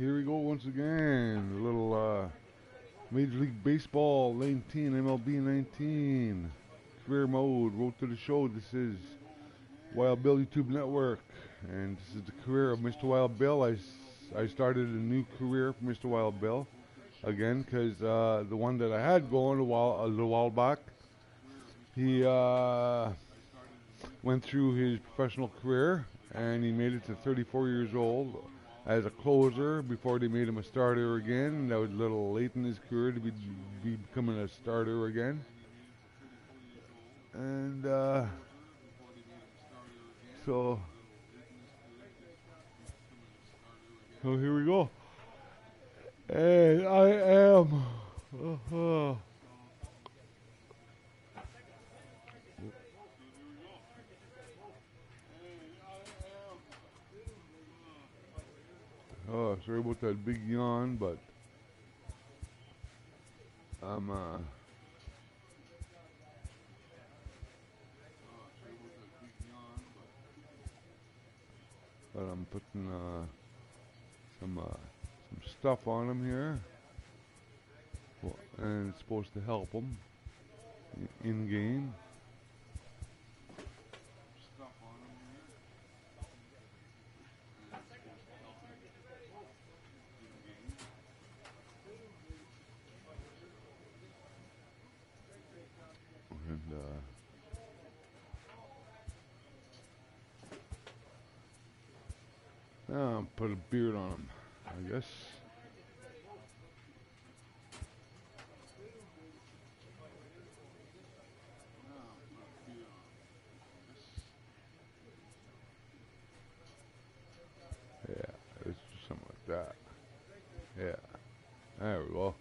here we go once again. A little Major League Baseball 19, MLB 19. Career mode, road to the show. This is Wild Bill YouTube Network. And this is the career of Mr. Wild Bill. I started a new career for Mr. Wild Bill. Again, because the one that I had going a while back, he went through his professional career and he made it to 34 years old as a closer before they made him a starter again. That was a little late in his career to be becoming a starter again. And so here we go. And I am oh, sorry about that big yawn, but I'm putting some stuff on him here, well, and it's supposed to help him in game. And put a beard on him, I guess. Yeah, it's just something like that. Yeah, there we go.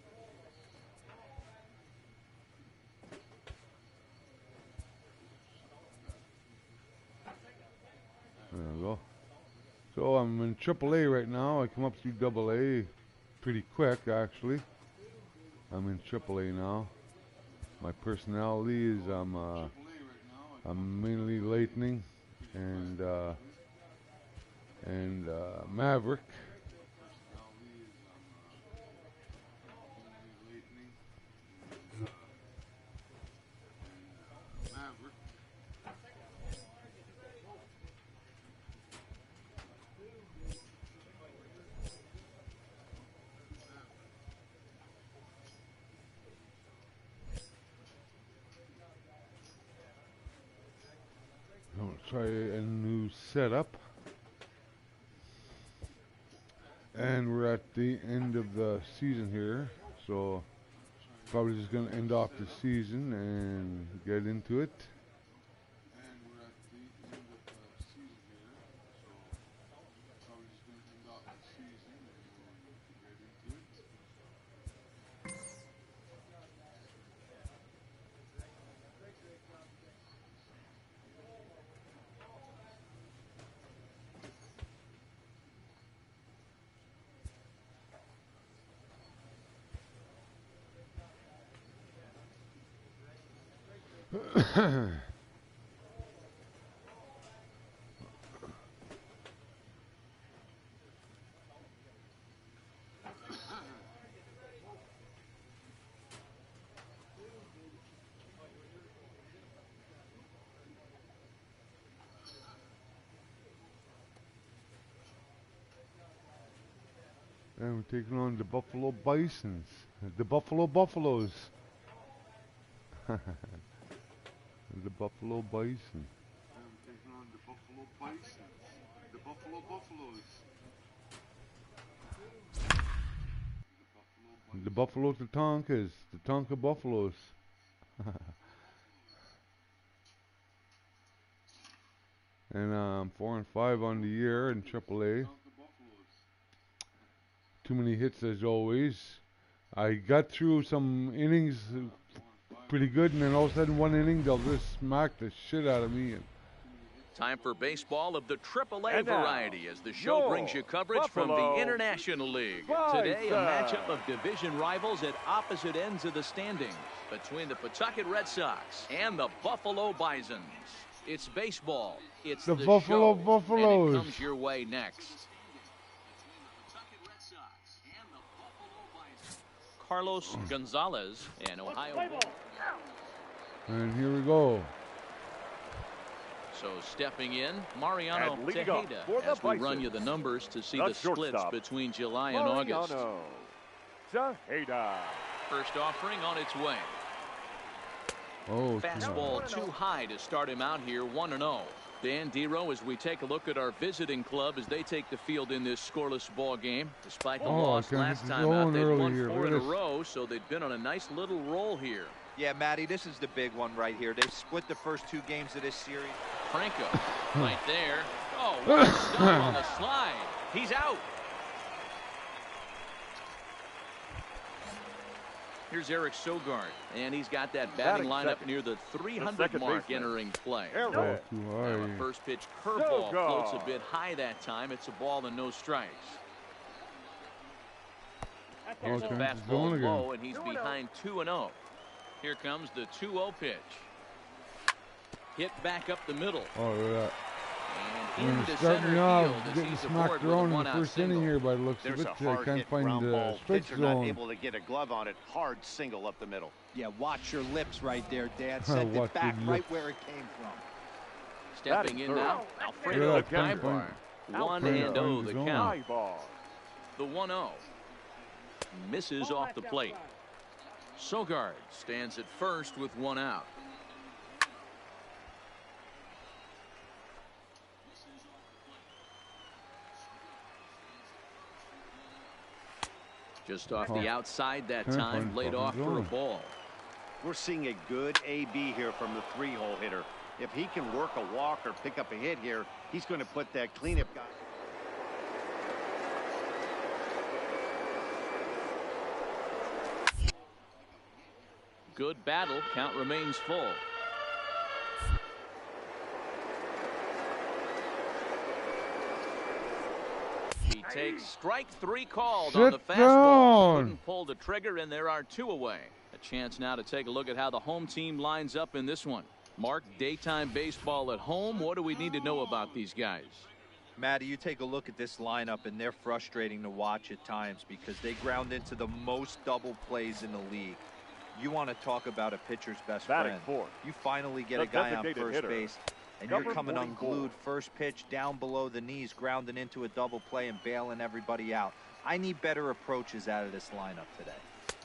There we go. So I'm in AAA right now. I come up through AA pretty quick, actually. I'm in AAA now. My personality is I'm mainly Lightning and Maverick. I'm gonna try a new setup, and we're at the end of the season here, so probably just gonna end off the season and get into it. And we're taking on the Buffalo Bisons, the Buffalo Buffaloes. The Buffalo Bison. And we're taking on the Buffalo Bisons, the Buffalo Buffaloes. The Buffalo Tatonkas, the Tonka Buffaloes. And 4-5 on the year in AAA. Too many hits as always. I got through some innings pretty good, and then all of a sudden one inning they'll just smack the shit out of me. Time for baseball of the AAA variety as the show brings you coverage from the International League. Today, a matchup of division rivals at opposite ends of the standings between the Pawtucket Red Sox and the Buffalo Bisons. It's baseball. It's the Buffalo show, Buffaloes. and it comes your way next. Carlos Gonzalez, an Ohio Bull. And here we go. So stepping in, Mariano Tejeda, as we run you the numbers to see the splits between July and August. Tejeda. First offering on its way. Oh, fastball too high to start him out here, 1-0. Dan Dero, as we take a look at our visiting club as they take the field in this scoreless ball game. Despite the loss last time out, they'd won 4 in a row, so they've been on a nice little roll here. Yeah, Matty, this is the big one right here. They've split the first 2 games of this series. Franco, right there. Oh, what a stop on the slide. He's out. Here's Eric Sogard, and he's got that batting lineup near the 300 mark entering play. Oh, Now a first pitch curveball floats a bit high that time. It's a ball and no strikes. Here's a fastball low, and he's behind 2-0. Here comes the 2-0 pitch. Hit back up the middle. Oh, look at that. And into Starting center off, field as getting he's smacked aboard with a around in the one-out first inning single. here by the looks There's of a it. I hard can't hit find ground the ball. strike Pitcher not zone. able to get a glove on it. Hard single up the middle. Yeah, watch your lips right there, Dad. Sent it back right where it came from. Stepping in now, Alfredo Kaibar. 1-0 the count. The 1-0. Misses off the plate. Sogard stands at first with 1 out. Just off the outside that time, laid off for a ball. We're seeing a good AB here from the 3-hole hitter. If he can work a walk or pick up a hit here, he's going to put that cleanup guy. Good battle. Count remains full. He takes strike 3 called on the fastball. Couldn't pull the trigger, and there are 2 away. A chance now to take a look at how the home team lines up in this one. Mark, daytime baseball at home. What do we need to know about these guys? Matty, you take a look at this lineup, and they're frustrating to watch at times because they ground into the most double plays in the league. You want to talk about a pitcher's best friend. You finally get a guy on first base, and you're coming unglued first pitch down below the knees, grounding into a double play and bailing everybody out. I need better approaches out of this lineup today.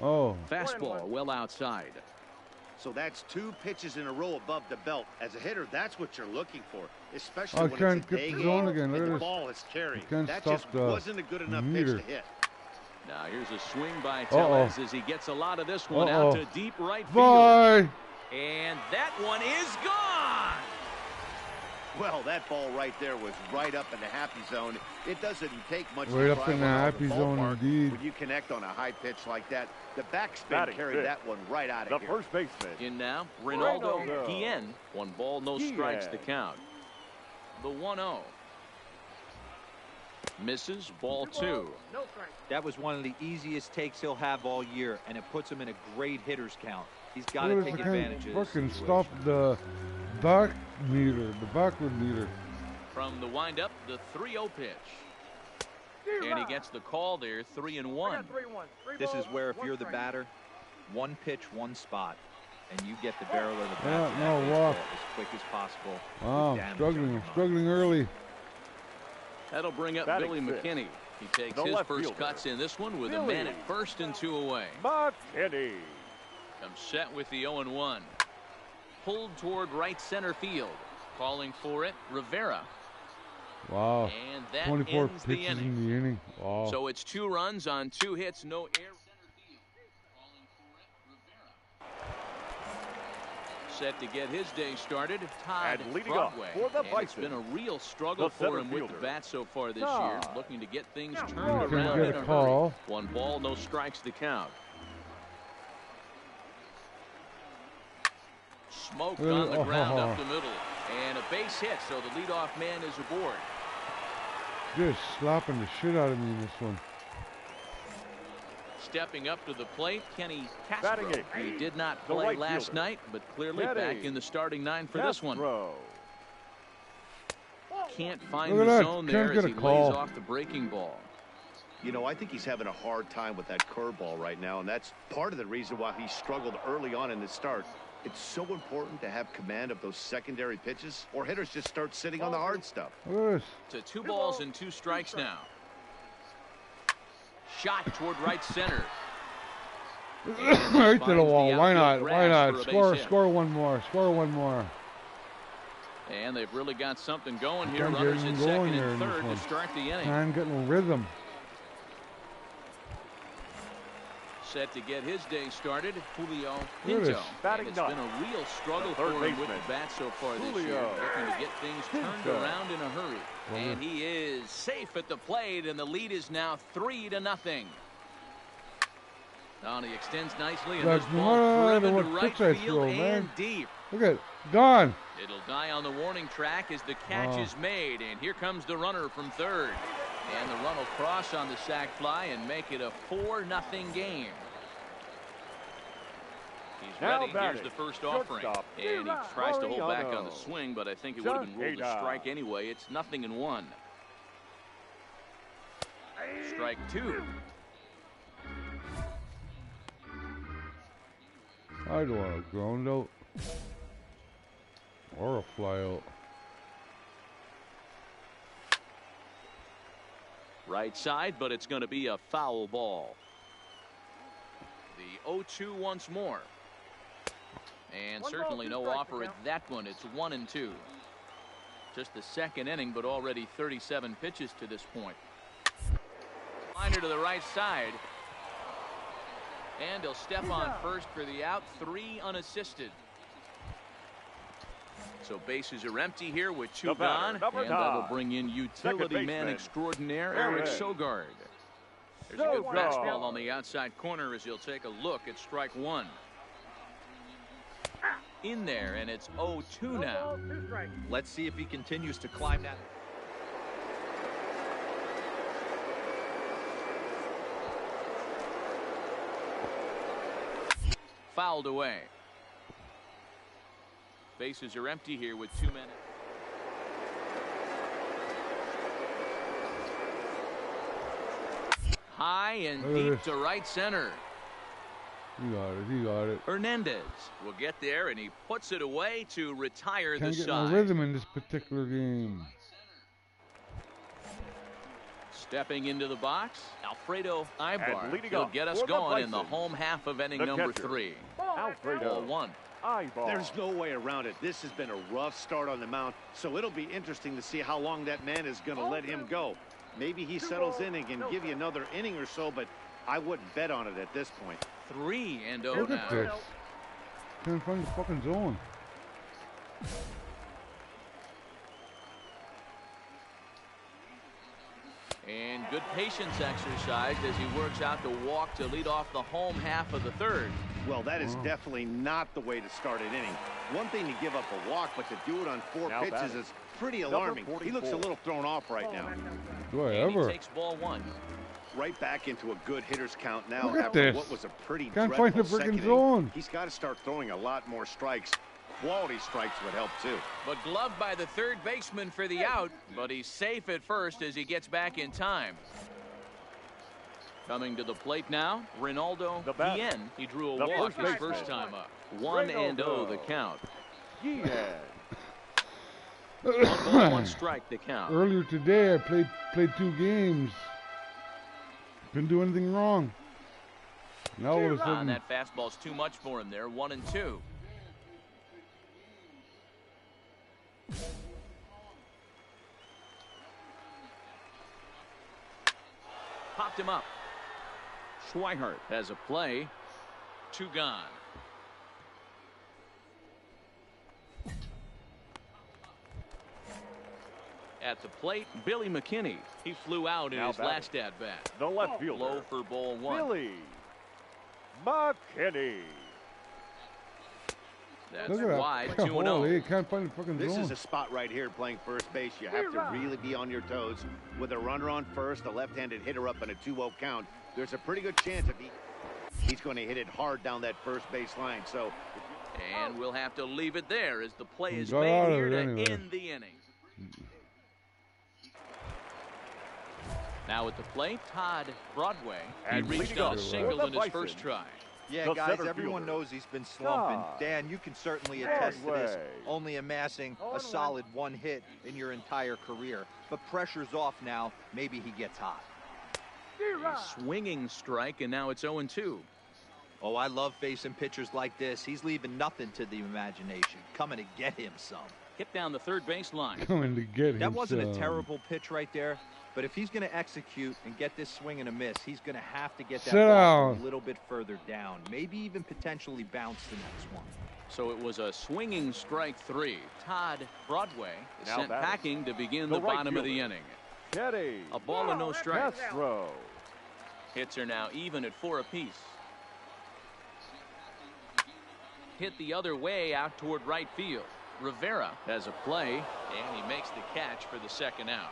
Oh. Fastball well outside. So that's 2 pitches in a row above the belt. As a hitter, that's what you're looking for, especially when it's a day game and the ball is carrying. That just wasn't a good enough pitch to hit. Now here's a swing by Tellez as he gets a lot of this one out to deep right field. And that one is gone. Well, that ball right there was right up in the happy zone. It doesn't take much to right up in the happy zone indeed. When you connect on a high pitch like that, the backspin carried that one right out of here. The first baseman. In now, Ronaldo Guillen. 1 ball, no strikes to count. The 1-0. Misses, ball 2. That was one of the easiest takes he'll have all year, and it puts him in a great hitter's count. He's got to take advantage of this fucking situation. stop the back meter, the backward meter. From the windup, the 3-0 pitch. And he gets the call there, 3-1. This is where if you're the batter, 1 pitch, 1 spot, and you get the barrel of the bat as quick as possible. Oh, I'm struggling early. That'll bring up Billy McKinney. He takes his first cuts in this one with a man at first and 2 away. McKinney comes set with the 0-1. Pulled toward right center field. Calling for it, Rivera. Wow. And that 24 ends the pitches inning. in the inning. Wow. So it's 2 runs on 2 hits, no errors. Calling for it, Rivera. Set to get his day started, Todd Broadway. And it's been a real struggle for him with the bat so far this year, looking to get things turned around in a hurry. 1 ball, no strikes to count. Smoked on the ground up the middle, and a base hit, so the leadoff man is aboard. Just slapping the shit out of me in this one. Stepping up to the plate, Kenny Castro. He did not play last night, but clearly back in the starting 9 for this one. Can't find the zone there as he lays off the breaking ball. You know, I think he's having a hard time with that curveball right now, and that's part of the reason why he struggled early on in the start. It's so important to have command of those secondary pitches, or hitters just start sitting on the hard stuff. To 2 balls and 2 strikes now. Shot toward right center. Right to the wall. Why not? Why not? Score one more. Score one more. And they've really got something going here. Runners at second and third to start the inning. I'm getting rhythm. Set to get his day started, Julio Pinto. And it's been a real struggle for him with the bat so far this year, looking to get things turned around in a hurry. And he is safe at the plate, and the lead is now 3-0. Now he extends nicely, and this ball driven to right field and deep. Look at it. Gone. It'll die on the warning track as the catch is made, and here comes the runner from third. And the run will cross on the sac fly and make it a 4-0 game. He's ready. Here's the first offering. And he tries to hold back on the swing, but I think it would have been ruled a strike anyway. It's 0-1. Strike 2. I don't want a ground out or a fly out. Right side, but it's going to be a foul ball. The 0-2 once more. And certainly no offer at that one. It's 1-2. Just the second inning, but already 37 pitches to this point. Liner to the right side. And he'll step on first for the out. 3 unassisted. So bases are empty here with 2 gone, and that'll bring in utility man extraordinaire Eric Sogard. There's a good fastball on the outside corner as he'll take a look at strike 1. In there, and it's 0-2 now. Let's see if he continues to climb that. Fouled away. Bases are empty here with 2 men. High and deep to right center. He got it. He got it. Hernandez will get there, and he puts it away to retire the side. Can't get no rhythm in this particular game. Stepping into the box, Alfredo Ibar. He'll get us going in the home half of inning number 3. Ball 1. There's no way around it. This has been a rough start on the mound, so it'll be interesting to see how long that man is going to let him go. Maybe he settles in and can give you another inning or so, but I wouldn't bet on it at this point. 3-0 now. Look at this. Can't find the fucking zone. And good patience exercised as he works out the walk to lead off the home half of the third. Well, that is definitely not the way to start an inning. One thing to give up a walk, but to do it on 4 pitches is pretty alarming. He looks a little thrown off right now. Do I and ever? He takes ball 1. Right back into a good hitter's count now. Look at after this. What was a pretty Can't find the freaking zone. He's got to start throwing a lot more strikes. Quality strikes would help too. But gloved by the third baseman for the out, but he's safe at first as he gets back in time. Coming to the plate now, Ronaldo Guillen. He drew a walk his first time up. 1-0 the count. 1 strike the count. Earlier today, I played 2 games. Couldn't do anything wrong. Now all of a sudden, that fastball's too much for him there. 1-2. Popped him up. Schweihart has a play. 2 gone. At the plate, Billy McKinney. He flew out in his last at-bat. The left fielder. Low for ball 1. Billy McKinney. That's look at wide. that. 2-0. Can't find the fucking This zone. is a spot right here playing first base. You have to really be on your toes. With a runner on first, a left-handed hitter up in a 2-0 count, there's a pretty good chance if he's going to hit it hard down that first base line. So, and we'll have to leave it there as the play is made here to end the inning. Now at the plate, Todd Broadway. He And reached leading on a off single for in the his first Bison. try. Yeah, The guys, center everyone fielder. knows he's been slumping. Todd Dan, you can certainly attest to this, Broadway. only amassing a solid 1 hit in your entire career. But pressure's off now. Maybe he gets hot. A swinging strike, and now it's 0-2. Oh, I love facing pitchers like this. He's leaving nothing to the imagination. Coming to get him some. Hit down the third base line. Coming to get him. That wasn't a terrible pitch right there. But if he's going to execute and get this swing and a miss, he's going to have to get that ball a little bit further down. Maybe even potentially bounce the next one. So it was a swinging strike 3. Todd Broadway is Now sent batting. packing to begin The the right bottom of the fielder. inning. Teddy A ball and no strikes. Castro. Hits are now even at 4 apiece. Hit the other way out toward right field. Rivera has a play, and he makes the catch for the second out.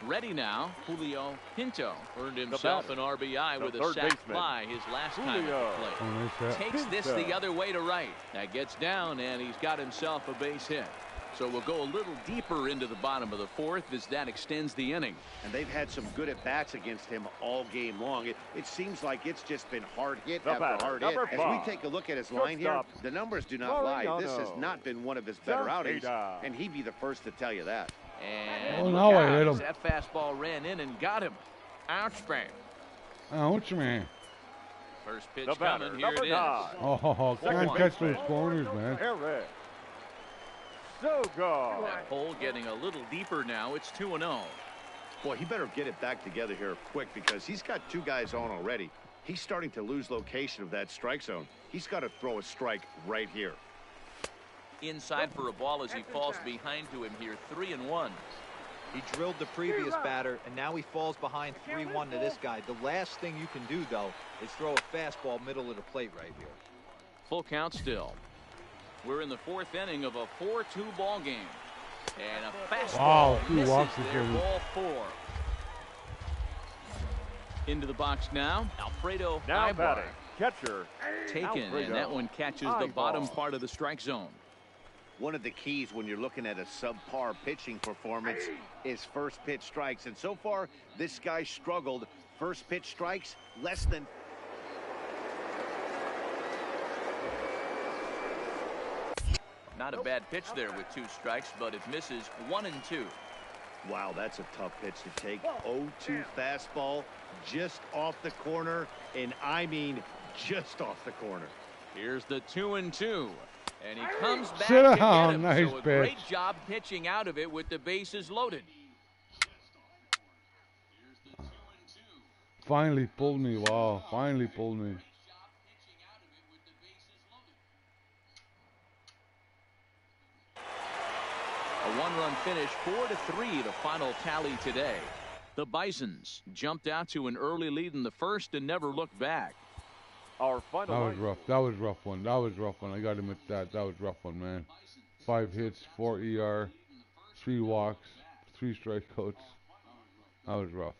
Ready now, Julio Pinto earned himself an RBI with a sac fly his last time at the plate. Oh, nice hit. Takes this the other way to right. That gets down, and he's got himself a base hit. So we'll go a little deeper into the bottom of the fourth as that extends the inning. And they've had some good at-bats against him all game long. It seems like it's just been hard hit The after batter, hard hit. number As five. we take a look at his line here, Shortstop, the numbers do not lie. This has Laureano. not been one of his better outings, Tejeda. and he'd be the first to tell you that. And Oh, look now I out, hit as him. that fastball ran in and got him. Ouch, man. Ouch, man. First pitch The batter, coming. Here number it is. 9. Oh, Second can't catch those baseman. corners, man. Eric Soga. That hole getting a little deeper now. It's 2-0. Boy, he better get it back together here quick because he's got 2 guys on already. He's starting to lose location of that strike zone. He's got to throw a strike right here. Inside for a ball as he falls behind to him here. 3-1. He drilled the previous batter, and now he falls behind 3-1 to this guy. The last thing you can do, though, is throw a fastball middle of the plate right here. Full count still. We're in the fourth inning of a 4-2 ball game. And a fastball Wow, 2 misses walks there, again. ball 4. Into the box now, Alfredo Now Ibar batting. Catcher. taken, Alfredo and that one catches the Ibar. bottom part of the strike zone. One of the keys when you're looking at a subpar pitching performance is first pitch strikes. And so far, this guy struggled. First pitch strikes, less than. Not a bad pitch there with 2 strikes, but it misses 1 and 2. Wow, that's a tough pitch to take. 0-2 fastball, just off the corner, and I mean just off the corner. Here's the 2-2. And he comes back Sit to down, get him. nice So a great pitch. job pitching out of it with the bases loaded. Finally pulled me. Wow, finally pulled me. A 1-run finish, 4-3, the final tally today. The Bisons jumped out to an early lead in the first and never looked back. Our final That was line. rough. That was rough one. That was rough one. I got to admit that. That was rough one, man. 5 hits, 4 ER, 3 walks, 3 strikeouts. That was rough.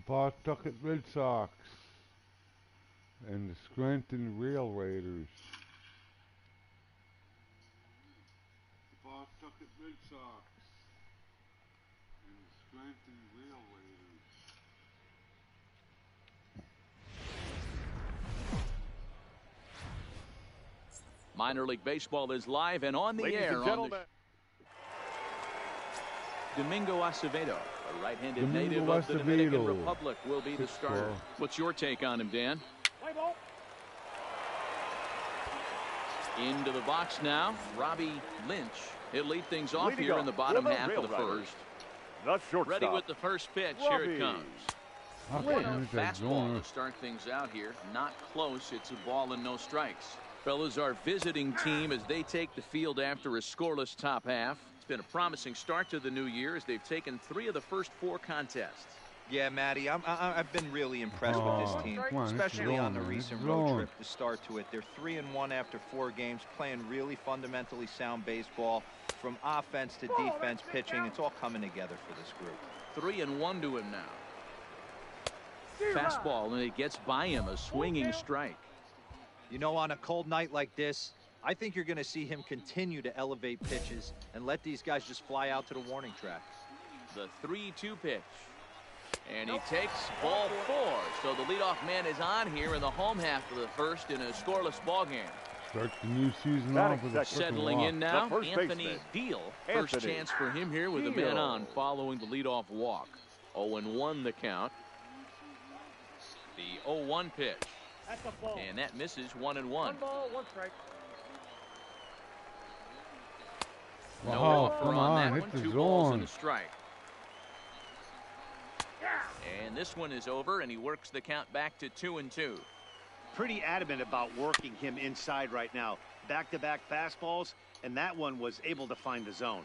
Pawtucket Red Sox and the Scranton Rail Raiders. The Pawtucket Red Sox and the Scranton Rail Raiders. Minor League Baseball is live and on the Ladies air. and gentlemen. Domingo Acevedo, a right-handed Domingo native of the Dominican Acevedo. Republic, will be the starter. What's your take on him, Dan? Into the box now, Robbie Lynch. He'll lead things off Leading here off in the bottom for the half of the Rail first. The shortstop. Ready with the first pitch. Here it Robbie. comes. How What can a it that fastball going? to start things out here. Not close. It's a ball and no strikes. Fellas, our visiting team as they take the field after a scoreless top half. It's been a promising start to the new year as they've taken 3 of the first 4 contests. Yeah, Matty, I've been really impressed with this team, come on, this is especially on the wrong, man. recent This is road wrong. trip to start to it. They're 3-1 after 4 games, playing really fundamentally sound baseball from offense to defense, pitching. It's all coming together for this group. 3-1 to him now. Fastball, and it gets by him, a swinging strike. You know, on a cold night like this, I think you're going to see him continue to elevate pitches and let these guys just fly out to the warning track. The 3-2 pitch. And he takes ball 4. So the leadoff man is on here in the home half of the first in a scoreless ball game. Start the new season Batting off with a second. Settling walk. in now, The first Anthony baseman. Deal. First Anthony chance for him here with a Deal. man on following the leadoff walk. 0-1 the count. The 0-1 pitch. And that misses 1-1. 1 ball, 1 strike. No Wow, offer come on on, that hit one. the 2 balls and zone. a strike. And this one is over, and he works the count back to 2-2. Pretty adamant about working him inside right now. Back-to-back fastballs, and that one was able to find the zone.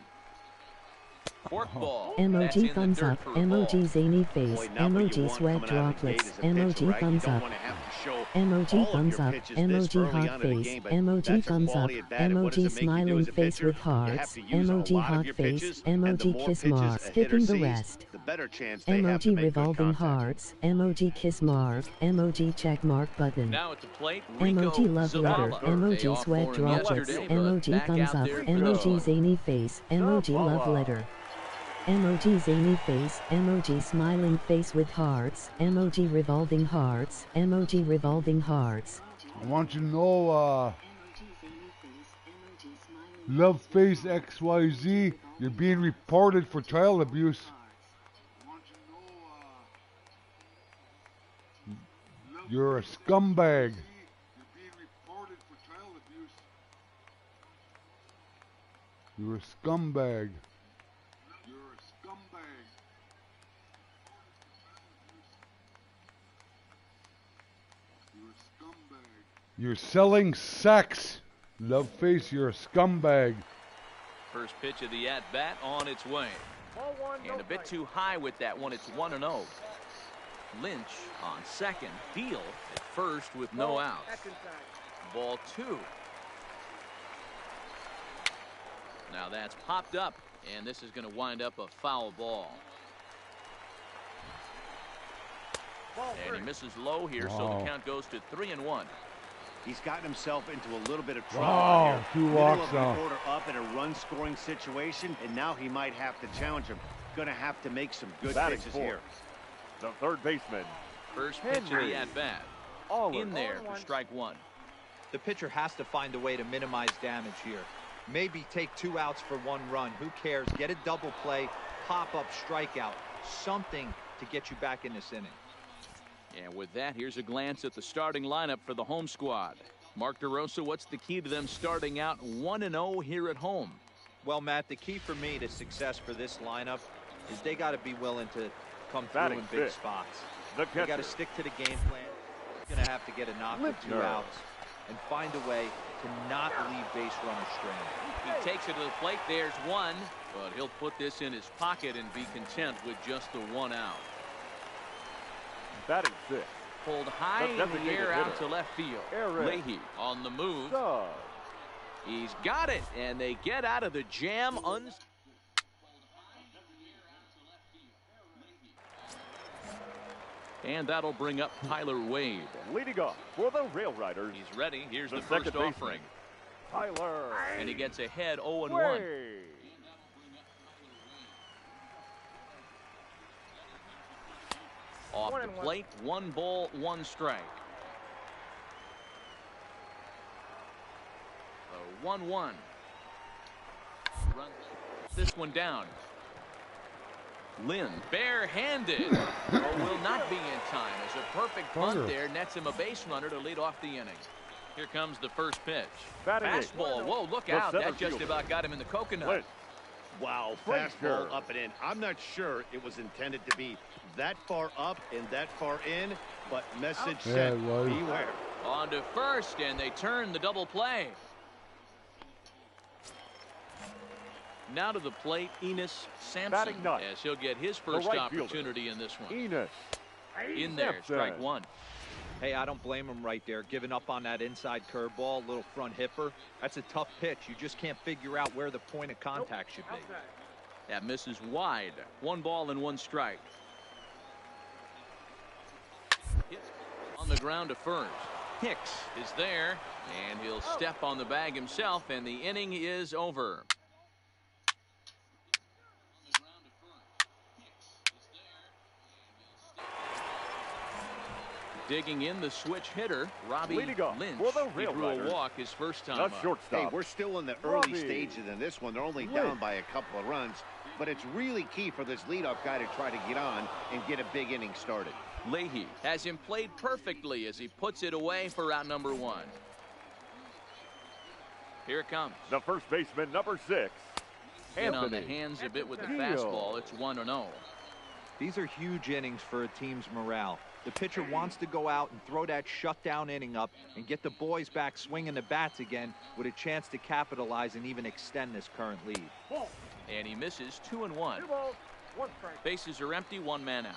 Forkball. That's in Emoji the thumbs dirt up, for a ball. emoji zany face, Boy, not what you emoji want sweat coming out of the gate droplets, as a pitcher, emoji right? You thumbs don't up, want to have to show emoji all of thumbs your up, pitches this emoji early hot on in the face, game, but emoji that's a thumbs up, quality at bat, and what does emoji it make you do smiling as a face pitcher? with You hearts, have to use a emoji lot of hot your face, pitches, and the emoji more kiss pitches mark, a hitter skipping the sees, rest, the better chance they have to emoji make good revolving contact. hearts, emoji kiss mark, emoji check mark button, Now at the plate, Rico emoji love letter, Zavala. Day emoji off sweat for him droplets, yesterday, but emoji back thumbs out up, there for this emoji one. zany face, emoji love Zavala. letter. Emoji zany face, emoji smiling face with hearts, emoji revolving hearts, emoji revolving hearts. I want you to know, Love Face XYZ, you're being reported for child abuse. You're a scumbag. You're a scumbag. You're selling sex. Love Face, you're a scumbag. First pitch of the at-bat on its way. Ball 1, no And a bit strike. too high with that one. It's 1-0. Lynch on second. Deal at first with no Ball, outs. that's inside. Ball 2. Now that's popped up, and this is going to wind up a foul ball. Ball And he 3. misses low here, so Wow. the count goes to 3-1. He's gotten himself into a little bit of trouble Wow, here. 2 Middle walks of the now. order up in a run-scoring situation, and now he might have to challenge him. Going to have to make some good Batting pitches fourth. here. The third baseman. First pitch of Henry. the at-bat. Aller. In there for strike 1. The pitcher has to find a way to minimize damage here. Maybe take 2 outs for 1 run. Who cares? Get a double play, pop-up strikeout, something to get you back in this inning. And with that, here's a glance at the starting lineup for the home squad. Mark DeRosa, what's the key to them starting out 1-0 here at home? Well, Matt, the key for me to success for this lineup is they got to be willing to come through Batting in big fifth. spots. The They got catcher. to stick to the game plan. They're going to have to get a knock or 2 Lintner. outs and find a way to not leave base runners stranded. He takes it to the plate. There's one, but he'll put this in his pocket and be content with just the 1 out. Batting 6th. Pulled high The in the designated air out hitter. to left field. Eric Leahy on the move. Suggs. He's got it, and they get out of the jam. And that'll bring up Tyler Wade. Leading off for the Rail Riders. He's ready. Here's the second first baseman, offering. Tyler. And he gets ahead 0-1. Wade. Off the plate, 1 ball, 1 strike. 1-1. Run this one down. Lynn, barehanded, will not be in time as a perfect bunt there nets him a base runner to lead off the inning. Here comes the first pitch. Fastball. Whoa, look out. That just about got him in the coconut. Wow, fastball up and in. I'm not sure it was intended to be that far up and that far in, but message sent. Beware. On to first, and they turn the double play. Now to the plate, Enos Sampson, as he'll get his first opportunity in this one. Enos. In there, strike 1. Hey, I don't blame him right there. Giving up on that inside curveball, little front hipper. That's a tough pitch. You just can't figure out where the point of contact should be. That misses wide. 1 ball and 1 strike. On the ground to first. Hicks is there, and he'll step on the bag himself, and the inning is over. Digging in the switch hitter, Robbie Lynch. He drew a walk his first time up. Hey, we're still in the early stages in this one. They're only down by a couple of runs, but it's really key for this leadoff guy to try to get on and get a big inning started. Leahy has him played perfectly as he puts it away for out number 1. Here it comes. The first baseman, number 6. In on the hands a bit with the fastball. It's 1-0. These are huge innings for a team's morale. The pitcher wants to go out and throw that shutdown inning up and get the boys back swinging the bats again with a chance to capitalize and even extend this current lead. And he misses 2-1. Bases are empty, 1 man out.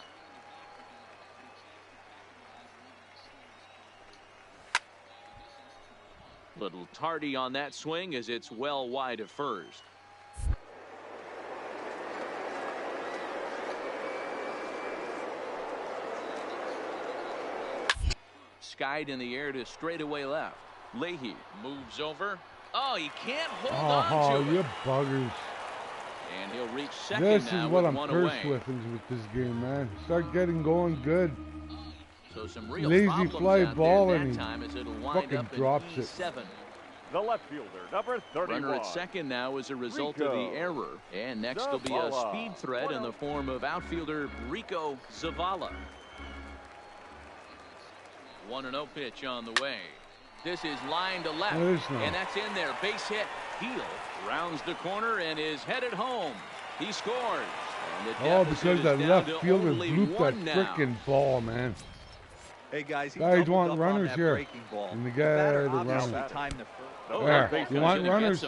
Little tardy on that swing as it's well wide of first. Skied in the air to straightaway left. Leahy moves over. Oh, he can't hold on to it. You buggers. And he'll reach second this now is what with I'm 1 cursed away. with this game, man. Start getting going good. So some real lazy fly out ball there and that time as it'll wind fucking up drops in it. E7. The left fielder, number 31. Runner at second now as a result of the error. And next will be a speed threat in the form of outfielder Rico Zavala. 1-0 pitch on the way. This is line to left, and that's in there. Base hit. Heel rounds the corner and is headed home. He scores. And because that left fielder blooped that frickin' ball, man. Hey guys, guys want runners here. And the guy the runners. There. You want runners?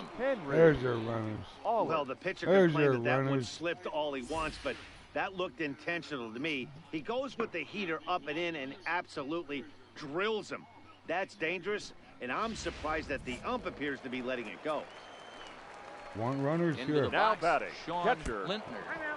There's your runners. Well, the pitcher can claim that one slipped all he wants, but that looked intentional to me. He goes with the heater up and in and absolutely drills him. That's dangerous, and I'm surprised that the ump appears to be letting it go. Want runners into here. Now batting, Sean catcher. Lintner.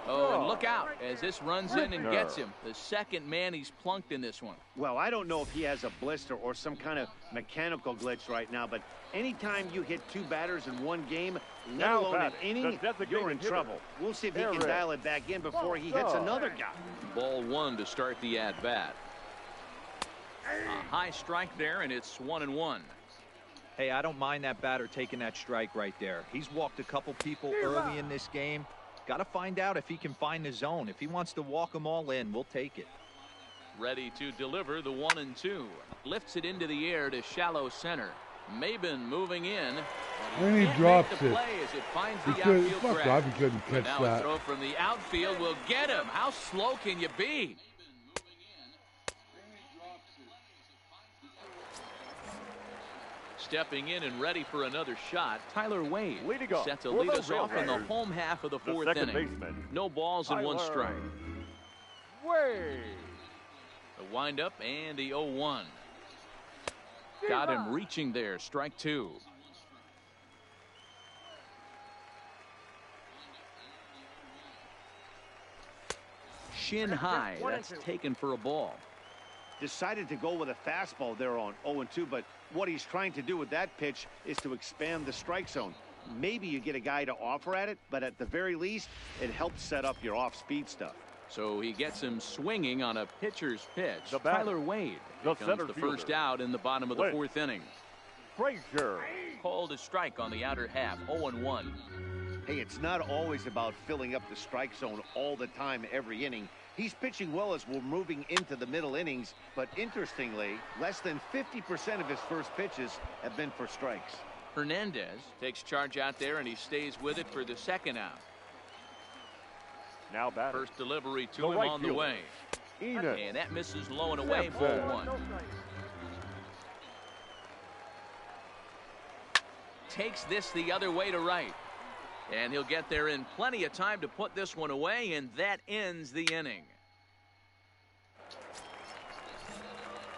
Oh, and look out as this runs in and gets him. The second man he's plunked in this one. Well, I don't know if he has a blister or some kind of mechanical glitch right now, but anytime you hit 2 batters in one game, let alone an inning, you're in trouble. We'll see if he can dial it back in before he hits another guy. Ball 1 to start the at-bat. A high strike there, and it's 1-1. Hey, I don't mind that batter taking that strike right there. He's walked a couple people early in this game. Got to find out if he can find the zone. If he wants to walk them all in, we'll take it. Ready to deliver the 1-2. Lifts it into the air to shallow center. Maben moving in. And he drops it. As it finds the because, outfield fuck grab. off, he couldn't catch now that. A throw from the outfield will get him. How slow can you be? Stepping in and ready for another shot, Tyler Wade set to lead us off in the home half of the 4th inning. Baseman. No balls and 1 strike. Wade. The windup and the 0-1. Got him reaching there. Strike 2. Shin high. That's taken for a ball. Decided to go with a fastball there on 0-2, but what he's trying to do with that pitch is to expand the strike zone. Maybe you get a guy to offer at it, but at the very least, it helps set up your off-speed stuff. So he gets him swinging on a pitcher's pitch. The batter, Tyler Wade the becomes the first out in the bottom of the fourth inning. Frazier. Called a strike on the outer half, 0-1. Hey, it's not always about filling up the strike zone all the time every inning. He's pitching well as we're moving into the middle innings, but interestingly, less than 50% of his first pitches have been for strikes. Hernandez takes charge out there, and he stays with it for the second out. Now batter. First delivery to The him right on the fielder. way. Enos. And that misses low and away, Step ball back. 1. Takes this the other way to right. And he'll get there in plenty of time to put this one away, and that ends the inning.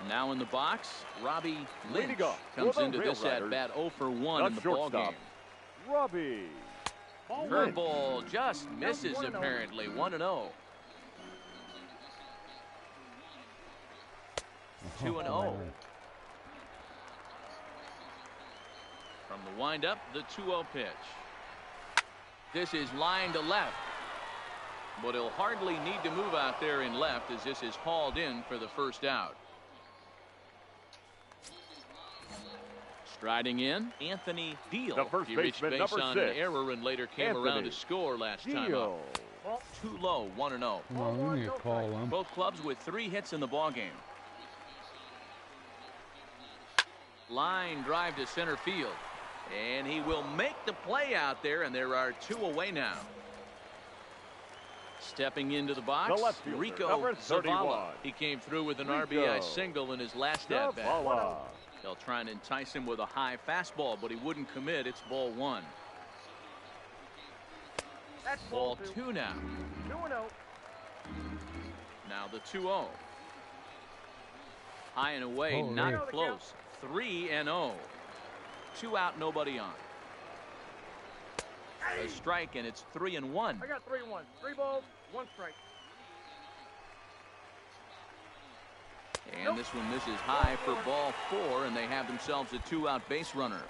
Now in the box, Robbie Lynch comes into this at-bat 0 for 1 in the ballgame. Robbie. Curveball just misses apparently, 1-0. 2-0. From the windup, the 2-0 pitch. This is line to left, but he'll hardly need to move out there in left as this is hauled in for the first out. Striding in, Anthony Deal. The first He reached baseman, base number on 6. an error and later came around to score last time up. Too low, 1-0. Come on, we need to call him. Both clubs with 3 hits in the ballgame. Line drive to center field. And he will make the play out there, and there are 2 away now. Stepping into the box, The left fielder, Rico number Zavala. 31. He came through with an Rico RBI single in his last at-bat. Zavala. They'll try and entice him with a high fastball, but he wouldn't commit. It's ball 1. That's Ball 2 now. 2-0. Now the 2-0. High and away, Oh, not yeah. close. 3-0. 2 out, nobody on. A strike, and it's 3-1. I got 3-1. 3 balls, 1 strike. And this one misses high for ball 4, and they have themselves a 2-out base runner.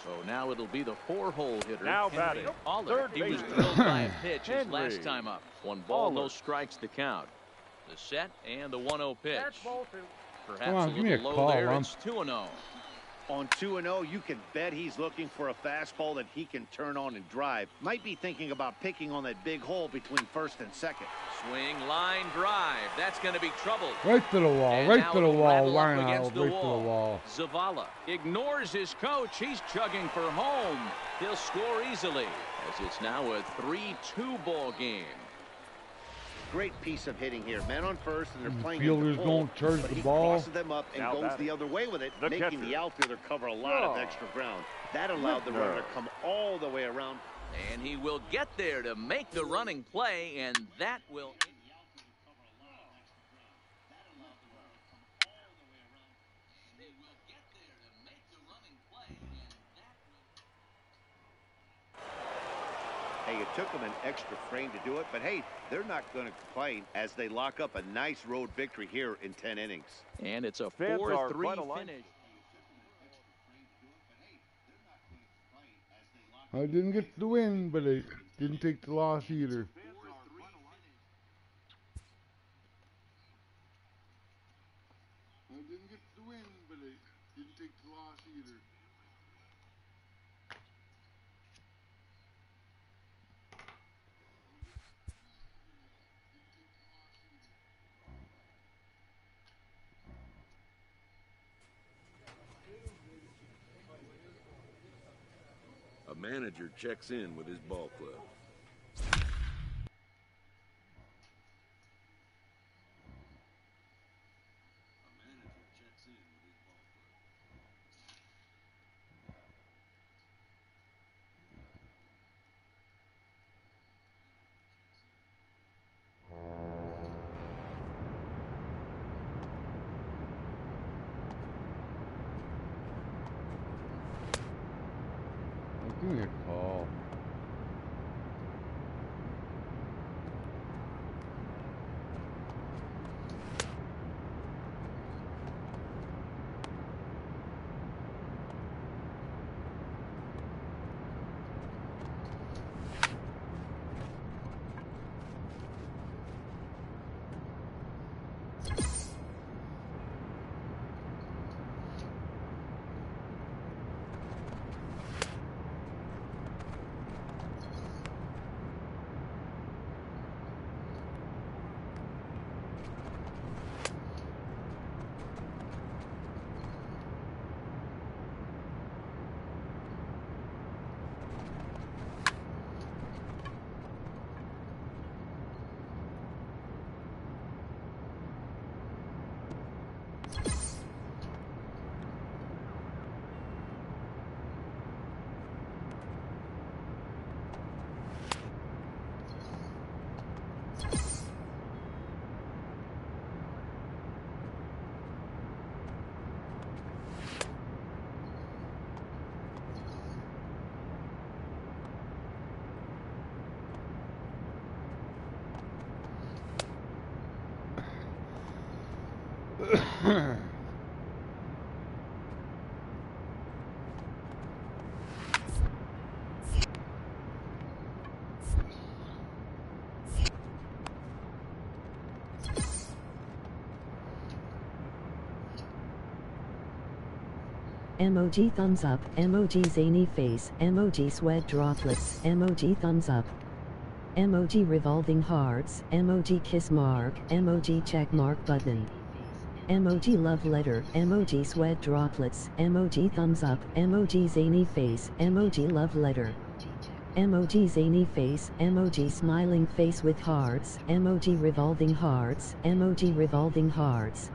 So now it'll be the 4-hole hitter. Now Henry batting, Aller. third He was baseman. drilled by a pitch his Henry last time up. 1 ball, no Aller. strikes to count. The set and the 1-0 pitch. That's ball 2. Perhaps Come on, a give me a little low call, there. Rum. It's 2-0. On 2-0, you can bet he's looking for a fastball that he can turn on and drive. Might be thinking about picking on that big hole between first and second. Swing, line, drive. That's going to be trouble. Right to the wall, And right now to the it'll wall. rattle Why up not? against the Right to the wall. Zavala ignores his coach. He's chugging for home. He'll score easily as it's now a 3-2 ball game. Great piece of hitting here. Man on first, and they're playing Fielders him to pull, don't charge but the he ball. crosses them up and Now goes batting. the other way with it, The making catcher. the outfielder cover a lot of Draw. extra ground. That allowed the runner to come all the way around. And he will get there to make the running play, and that will... Hey, it took them an extra frame to do it, but hey, they're not going to complain as they lock up a nice road victory here in 10 innings. And it's a Fans are quite 4-3 aligned. finish. I didn't get the win, but I didn't take the loss either. I didn't get the win, but I didn't take the loss either. A manager checks in with his ball club. Give me a call. Emoji thumbs up, emoji zany face, emoji sweat droplets, emoji thumbs up, emoji revolving hearts, emoji kiss mark, emoji check mark button, emoji love letter, emoji sweat droplets, emoji thumbs up, emoji zany face, emoji love letter, emoji zany face, emoji smiling face with hearts, emoji revolving hearts, emoji revolving hearts.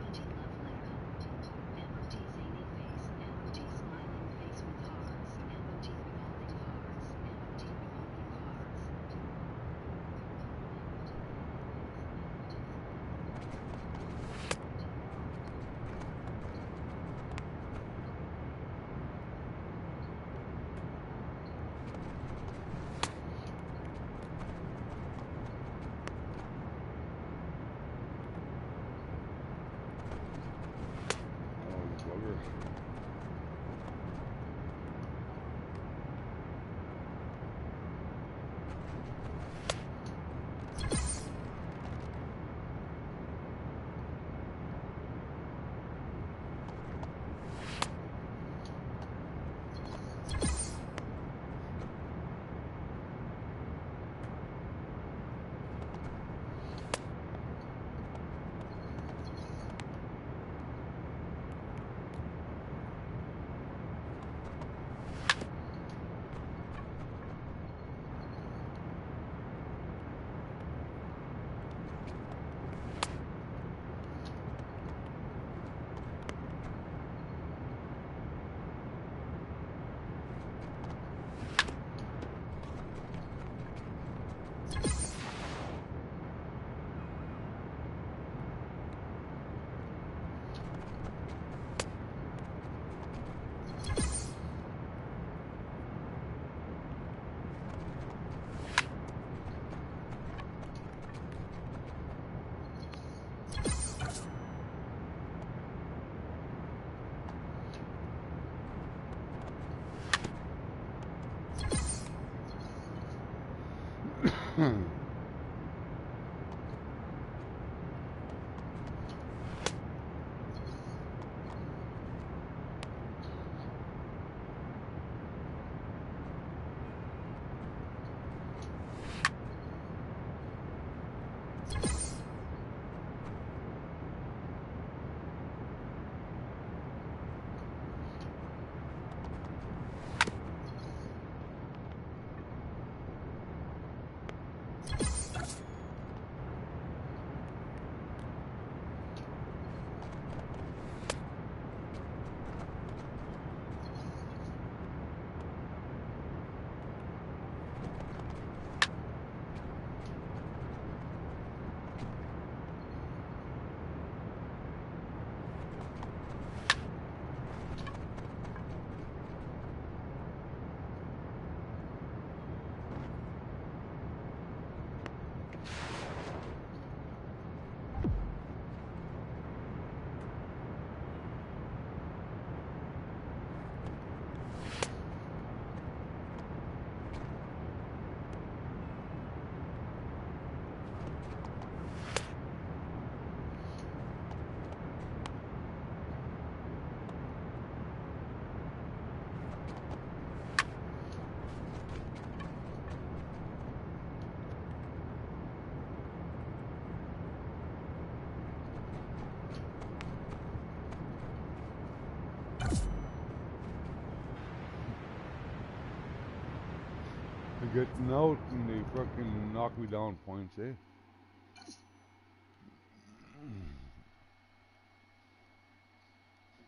Getting out and they fucking knock me down points, eh?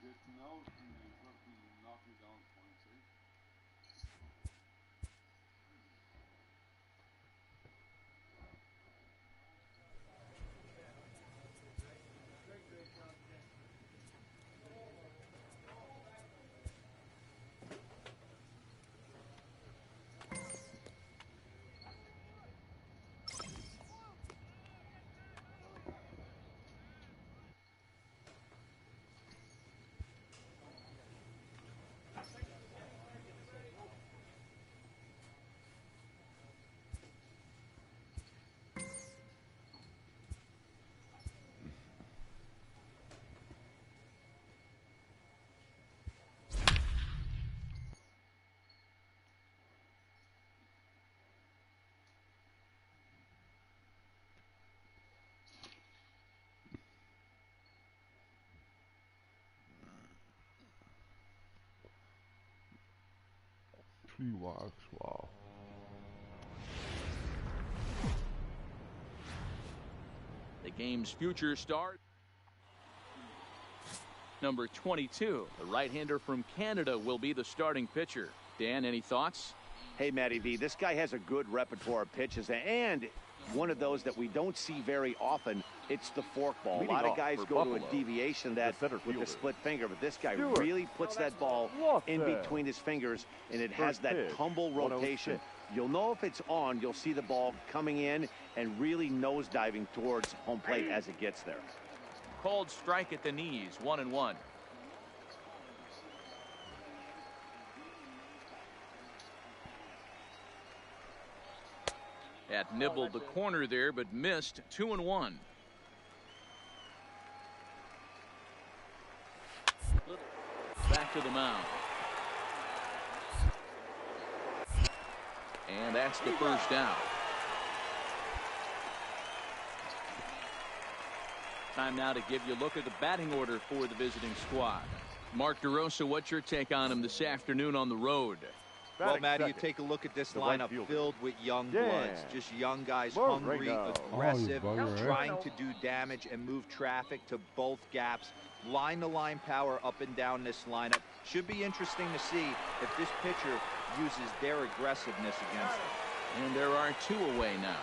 Getting out and they fucking knock me down points, eh? 3 walks. Wow. The game's future star, number 22, the right-hander from Canada, will be the starting pitcher. Dan, any thoughts? Hey, Matty V, this guy has a good repertoire of pitches, and one of those that we don't see very often, it's the forkball. A lot of guys go to a deviation that with the split finger, but this guy really puts that ball in between his fingers, and it has that tumble rotation. You'll know if it's on, you'll see the ball coming in and really nose diving towards home plate as it gets there. Called strike at the knees, 1-1. That nibbled the corner there, but missed. 2-1. Back to the mound. And that's the first out. Time now to give you a look at the batting order for the visiting squad. Mark DeRosa, what's your take on him this afternoon on the road? Well, Matty, you take a look at this lineup filled with young bloods, just young guys, hungry, aggressive, trying to do damage and move traffic to both gaps. Line-to-line power up and down this lineup. Should be interesting to see if this pitcher uses their aggressiveness against them. And there are 2 away now.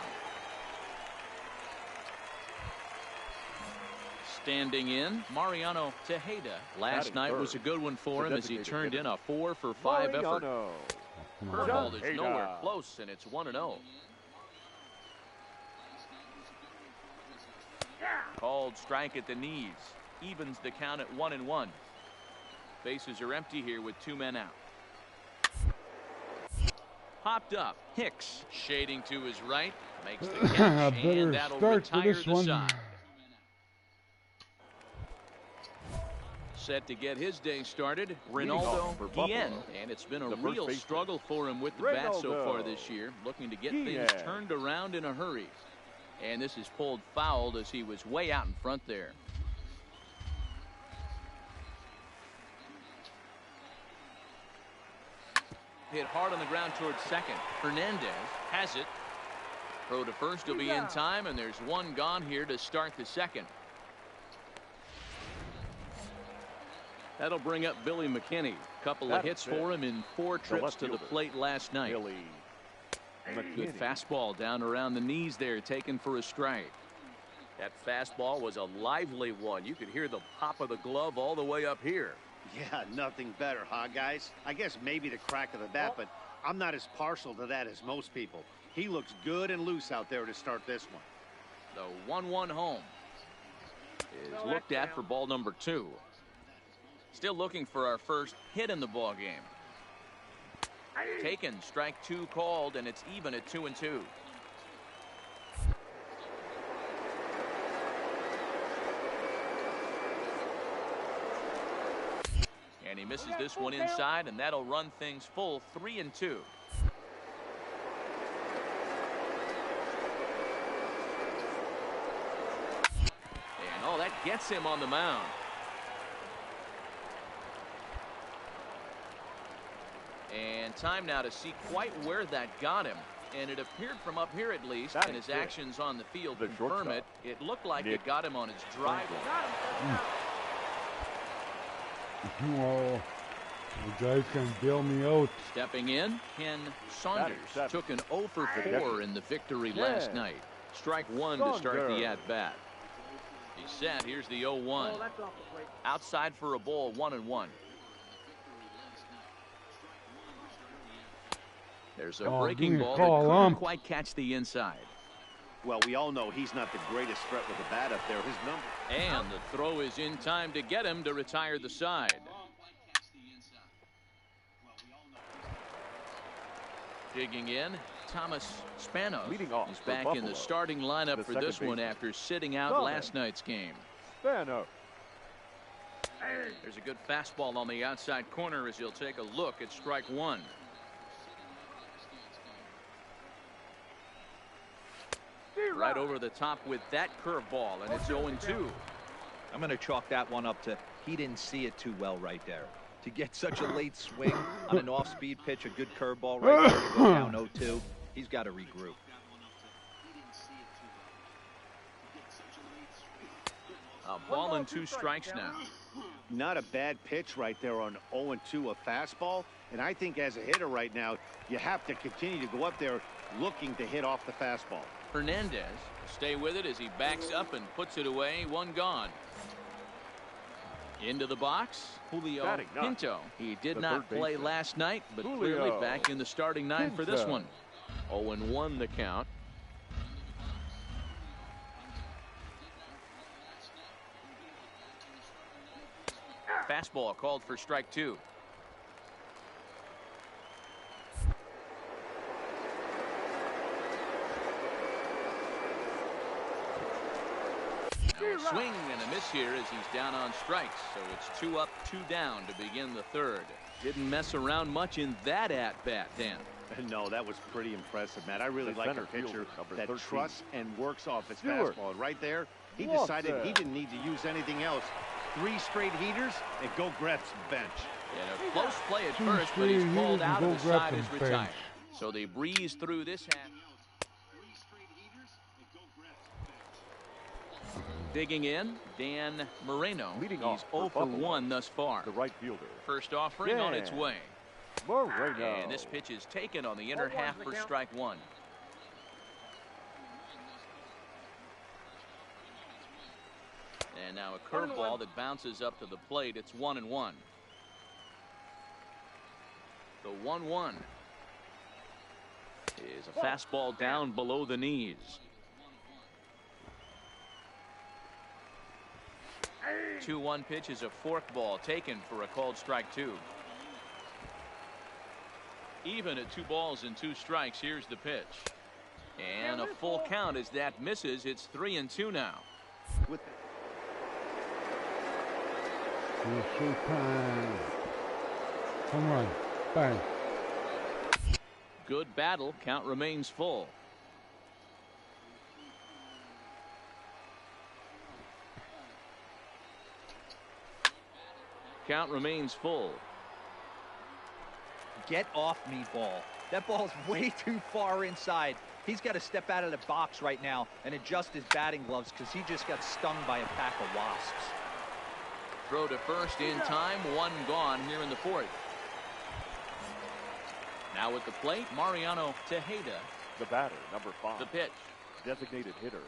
Standing in, Mariano Tejeda. Last night was a good one for him as he turned in a 4-for-5 effort. Curveball is nowhere close, and it's 1-0. Called strike at the knees. Evens the count at 1-1. Bases are empty here with 2 men out. Popped up. Hicks shading to his right. Makes the catch, and that'll retire the side. Set to get his day started, Ronaldo Guillen, and it's been a real struggle for him with the bat so far this year, looking to get things turned around in a hurry. And this is pulled foul as he was way out in front there. Hit hard on the ground towards second. Hernandez has it. Throw to first will be in time, and there's 1 gone here to start the second. That'll bring up Billy McKinney. Couple of hits for him in 4 trips to the plate last night. Good fastball down around the knees there, taken for a strike. That fastball was a lively one. You could hear the pop of the glove all the way up here. Yeah, nothing better, huh, guys? I guess maybe the crack of the bat, but I'm not as partial to that as most people. He looks good and loose out there to start this one. The 1-1 home is looked at for ball number 2. Still looking for our first hit in the ball game. Taken, strike 2 called, and it's even at 2-2. And he misses this one inside, and that'll run things full 3-2. And oh, that gets him on the mound. And time now to see quite where that got him. And it appeared from up here at least, and his actions on the field confirm it. It looked like it got him on his drive. Oh, the guys can bail me out. Stepping in, Ken Saunders took an 0-for-4 in the victory last night. Strike 1 to start the at-bat. He's set. Here's the 0-1. Outside for a ball, 1-1. There's a breaking ball that couldn't quite catch the inside. Well, we all know he's not the greatest threat with the bat up there. His number. And the throw is in time to get him to retire the side. Digging in, Thomas Spanos is back in the starting lineup for this one after sitting out last night's game. Spanos. There's a good fastball on the outside corner as he'll take a look at strike 1. Right over the top with that curveball, and it's 0-2. I'm going to chalk that one up to he didn't see it too well right there. To get such a late swing on an off-speed pitch, a good curveball right there to go down 0-2, he's got to regroup. A ball and 2 strikes now. Not a bad pitch right there on 0-2, a fastball. And I think as a hitter right now, you have to continue to go up there looking to hit off the fastball. Hernandez will stay with it as he backs up and puts it away. 1 gone. Into the box, Julio Pinto. He did not play last night, but clearly back in the starting 9 for this one. 0-1 the count. Fastball called for strike 2. Now a swing and a miss here as he's down on strikes. So it's 2 up, 2 down to begin the 3rd. Didn't mess around much in that at-bat, Dan. No, that was pretty impressive, Matt. I really like a pitcher that trusts and works off his fastball. Right there, he decided he didn't need to use anything else. 3 straight heaters and go grab some bench. And a close play at first, but he's pulled out of the side is retired. So they breeze through this half. Digging in, Dan Moreno. He's 0 for 1 thus far. The right fielder. First offering on its way. Moreno. And this pitch is taken on the inner half for strike 1. And now a curveball that bounces up to the plate. It's 1-1. The 1-1 is a fastball down below the knees. 2-1 pitch is a forkball taken for a called strike 2. Even at 2 balls and 2 strikes. Here's the pitch. And a full count as that misses. It's 3-2 now. Showtime. Home run. Bang. Good battle. Count remains full. Count remains full. Get off me, ball. That ball's way too far inside. He's got to step out of the box right now and adjust his batting gloves because he just got stung by a pack of wasps. Throw to first in time. 1 gone here in the 4th. Now at the plate, Mariano Tejeda. The batter, number 5. The pitch. Designated hitter,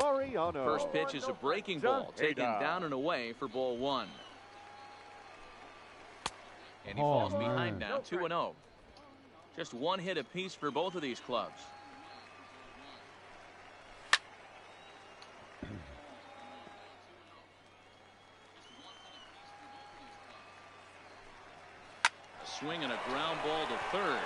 Mariano. First pitch is a breaking ball taken down and away for ball 1. And he falls behind now, 2-0. Just 1 hit apiece for both of these clubs. Swing and a ground ball to 3rd.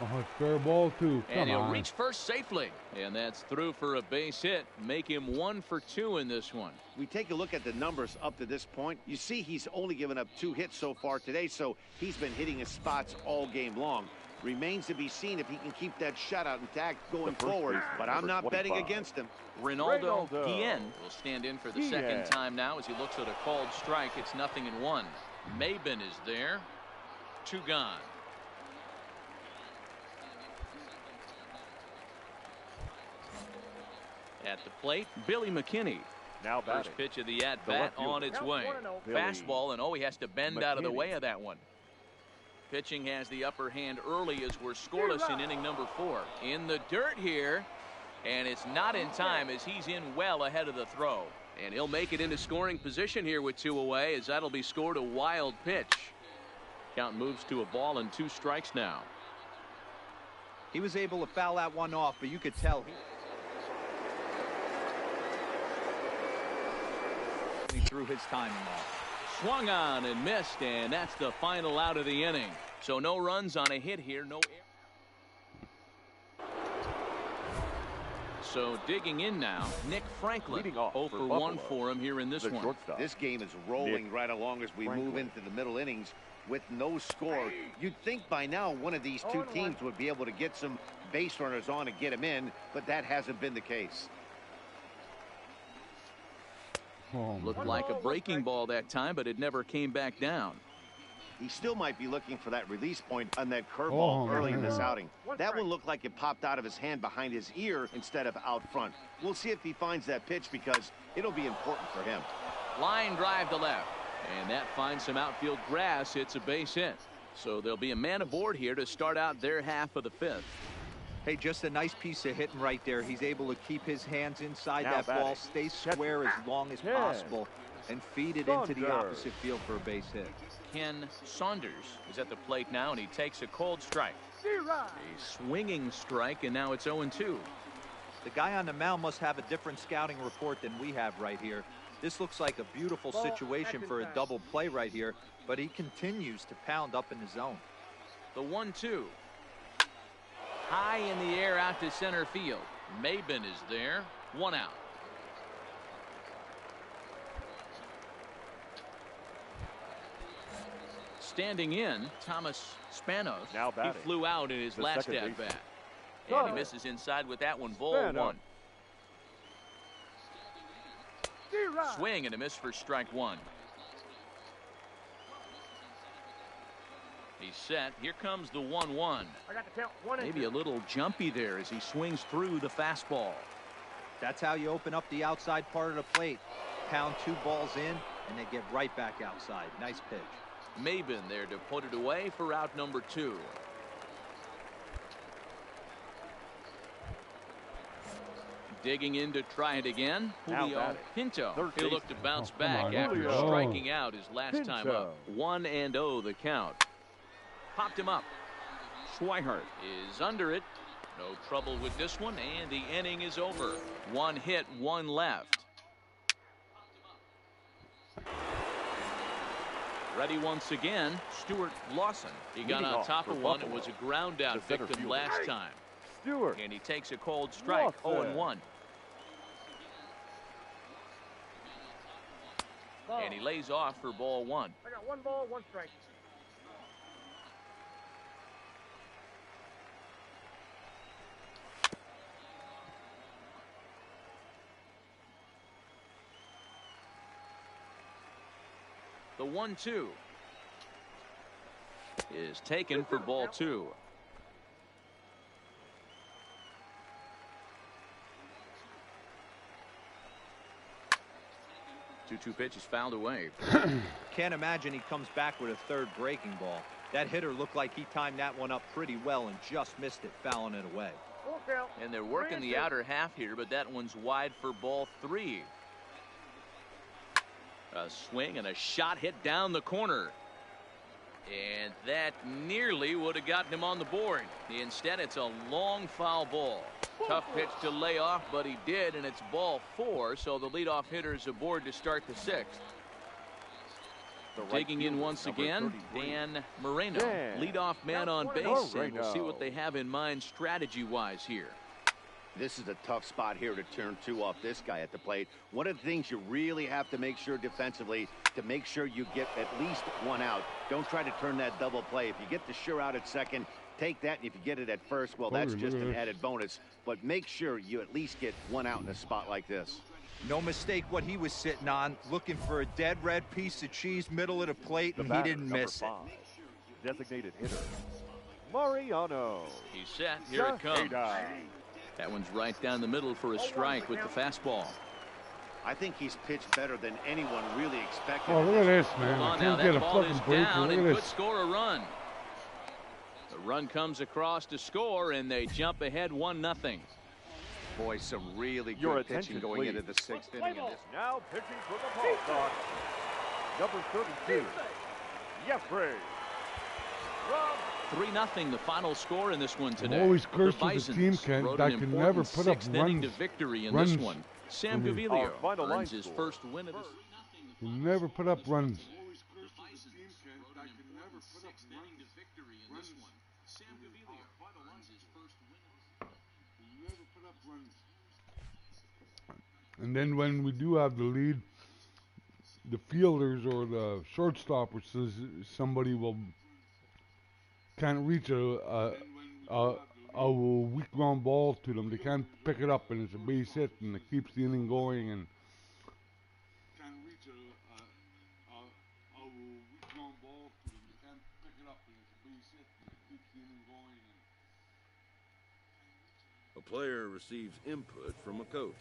Oh, fair ball too. And he'll reach first safely. And that's through for a base hit. Make him 1 for 2 in this one. We take a look at the numbers up to this point. You see he's only given up 2 hits so far today, so he's been hitting his spots all game long. Remains to be seen if he can keep that shutout intact going forward, but I'm not betting against him. Ronaldo Guillen will stand in for the second time now as he looks at a called strike. It's 0-1. Maben is there. 2 gone. At the plate, Billy McKinney. Now batting. First pitch of the at-bat on its way. Fastball, and he has to bend out of the way of that one. Pitching has the upper hand early as we're scoreless in inning number 4. In the dirt here, and it's not in time as he's in well ahead of the throw. And he'll make it into scoring position here with 2 away as that'll be scored a wild pitch. Count moves to a ball and 2 strikes now. He was able to foul that one off, but you could tell he threw his timing off. Swung on and missed, and that's the final out of the inning. So no runs on a hit here, no error. So digging in now, Nick Franklin. 0 for 1 for him here in this one. This game is rolling right along as we move into the middle innings with no score. You'd think by now one of these 2 teams would be able to get some base runners on and get them in, but that hasn't been the case. Oh, Looked like a breaking ball that time, but it never came back down. He still might be looking for that release point on that curveball early in this outing. That one looked like it popped out of his hand behind his ear instead of out front. We'll see if he finds that pitch because it'll be important for him. Line drive to left, and that finds some outfield grass. It's a base hit. So there'll be a man aboard here to start out their half of the fifth. Hey, just a nice piece of hitting right there. He's able to keep his hands inside Now that batting. ball, stay square as long as possible, and feed it into the opposite field for a base hit. Ken Saunders is at the plate now, and he takes a cold strike. A swinging strike, and now it's 0-2. The guy on the mound must have a different scouting report than we have right here. This looks like a beautiful situation for a double play right here, but he continues to pound up in the zone. The 1-2. High in the air out to center field. Maben is there. 1 out. Standing in, Thomas Spanos. Now He batting. flew out in his The last second at baseman. bat. And he misses inside with that one. Ball Spanos. 1. Swing and a miss for strike 1. He's set. Here comes the 1-1. I got the count. 1 and Maybe a little jumpy there as he swings through the fastball. That's how you open up the outside part of the plate. Pound 2 balls in, and they get right back outside. Nice pitch. Maben there to put it away for out number 2. Digging in to try it again. Now Julio batting. Pinto. Third He'll look to bounce come back on, after Julio. striking out his last time Pinto. up. 1-0 the count. Popped him up. Schweihart is under it. No trouble with this one, and the inning is over. 1 hit, 1 left. Ready once again, Stuart Lawson. He got Leading on off top for of one and Buffalo, was a ground out the center victim fielder. last time. Stewart. And he takes a cold strike. Lawson. 0-1. And he lays off for ball 1. I got 1 ball, 1 strike. The 1-2 is taken for ball 2. Two pitch is fouled away. Can't imagine he comes back with a third breaking ball. That hitter looked like he timed that one up pretty well and just missed it, fouling it away. Full count. And they're working the outer half here, but that one's wide for ball 3. A swing and a shot hit down the corner. And that nearly would have gotten him on the board. Instead, it's a long foul ball. Tough pitch to lay off, but he did, and it's ball 4, so the leadoff hitter is aboard to start the 6th. The right Digging in fielder, once number again, 33. Dan Moreno, Dan leadoff man on base, and we'll see Moreno. what they have in mind strategy-wise here. This is a tough spot here to turn 2 off this guy at the plate. One of the things you really have to make sure defensively to make sure you get at least 1 out. Don't try to turn that double play. If you get the sure out at second, take that. And if you get it at first, well, that's just an added bonus. But make sure you at least get 1 out in a spot like this. No mistake what he was sitting on, looking for a dead red piece of cheese middle of the plate, The and he batter, didn't number miss 5. Designated hitter, Mariano. He's set. Here it comes. Tejeda. That one's right down the middle for a strike with the fastball. I think he's pitched better than anyone really expected. Oh, look at this, man. Hold I on now, can't get that a ball is fucking break. down Look and at could this. score a run. The run comes across to score, and they jump ahead 1-0. Boy, some really Your good attention, pitching going please. into the 6th inning of this. Now pitching for the Ball Sox, number 32, Jeffrey. 3-0 the final score in this one today. always cursed the with a Bisons team, Ken, rode that an can never important put up 6th inning to runs- victory in runs this one. Sam for me. Gaviglio Our final line earns his score. first win of the You never put up runs. And then when we do have the lead, the fielders or the shortstop, which says somebody can't reach a weak ground ball to them. They can't pick it up, and it's a base hit, and it keeps the inning going. And A player receives input from a coach.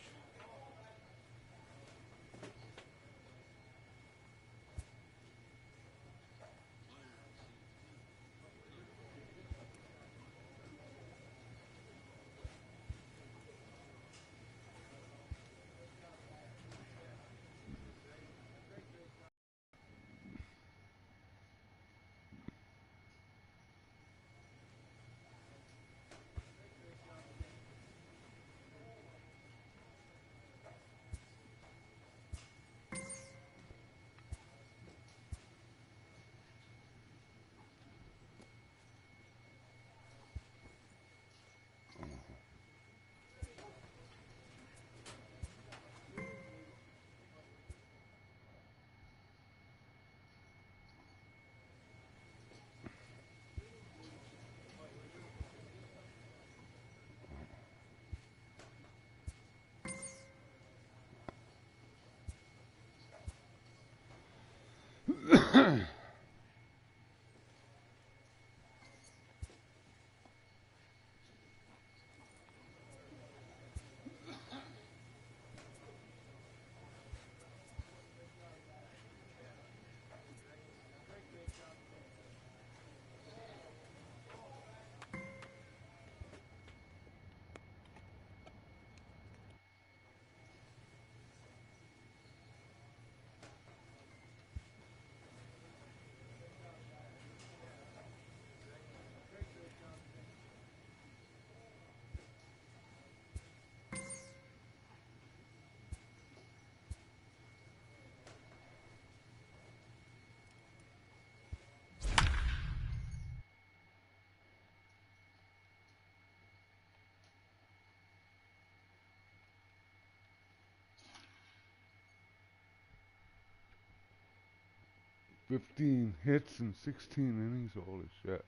"15 hits in 16 innings. Holy shit.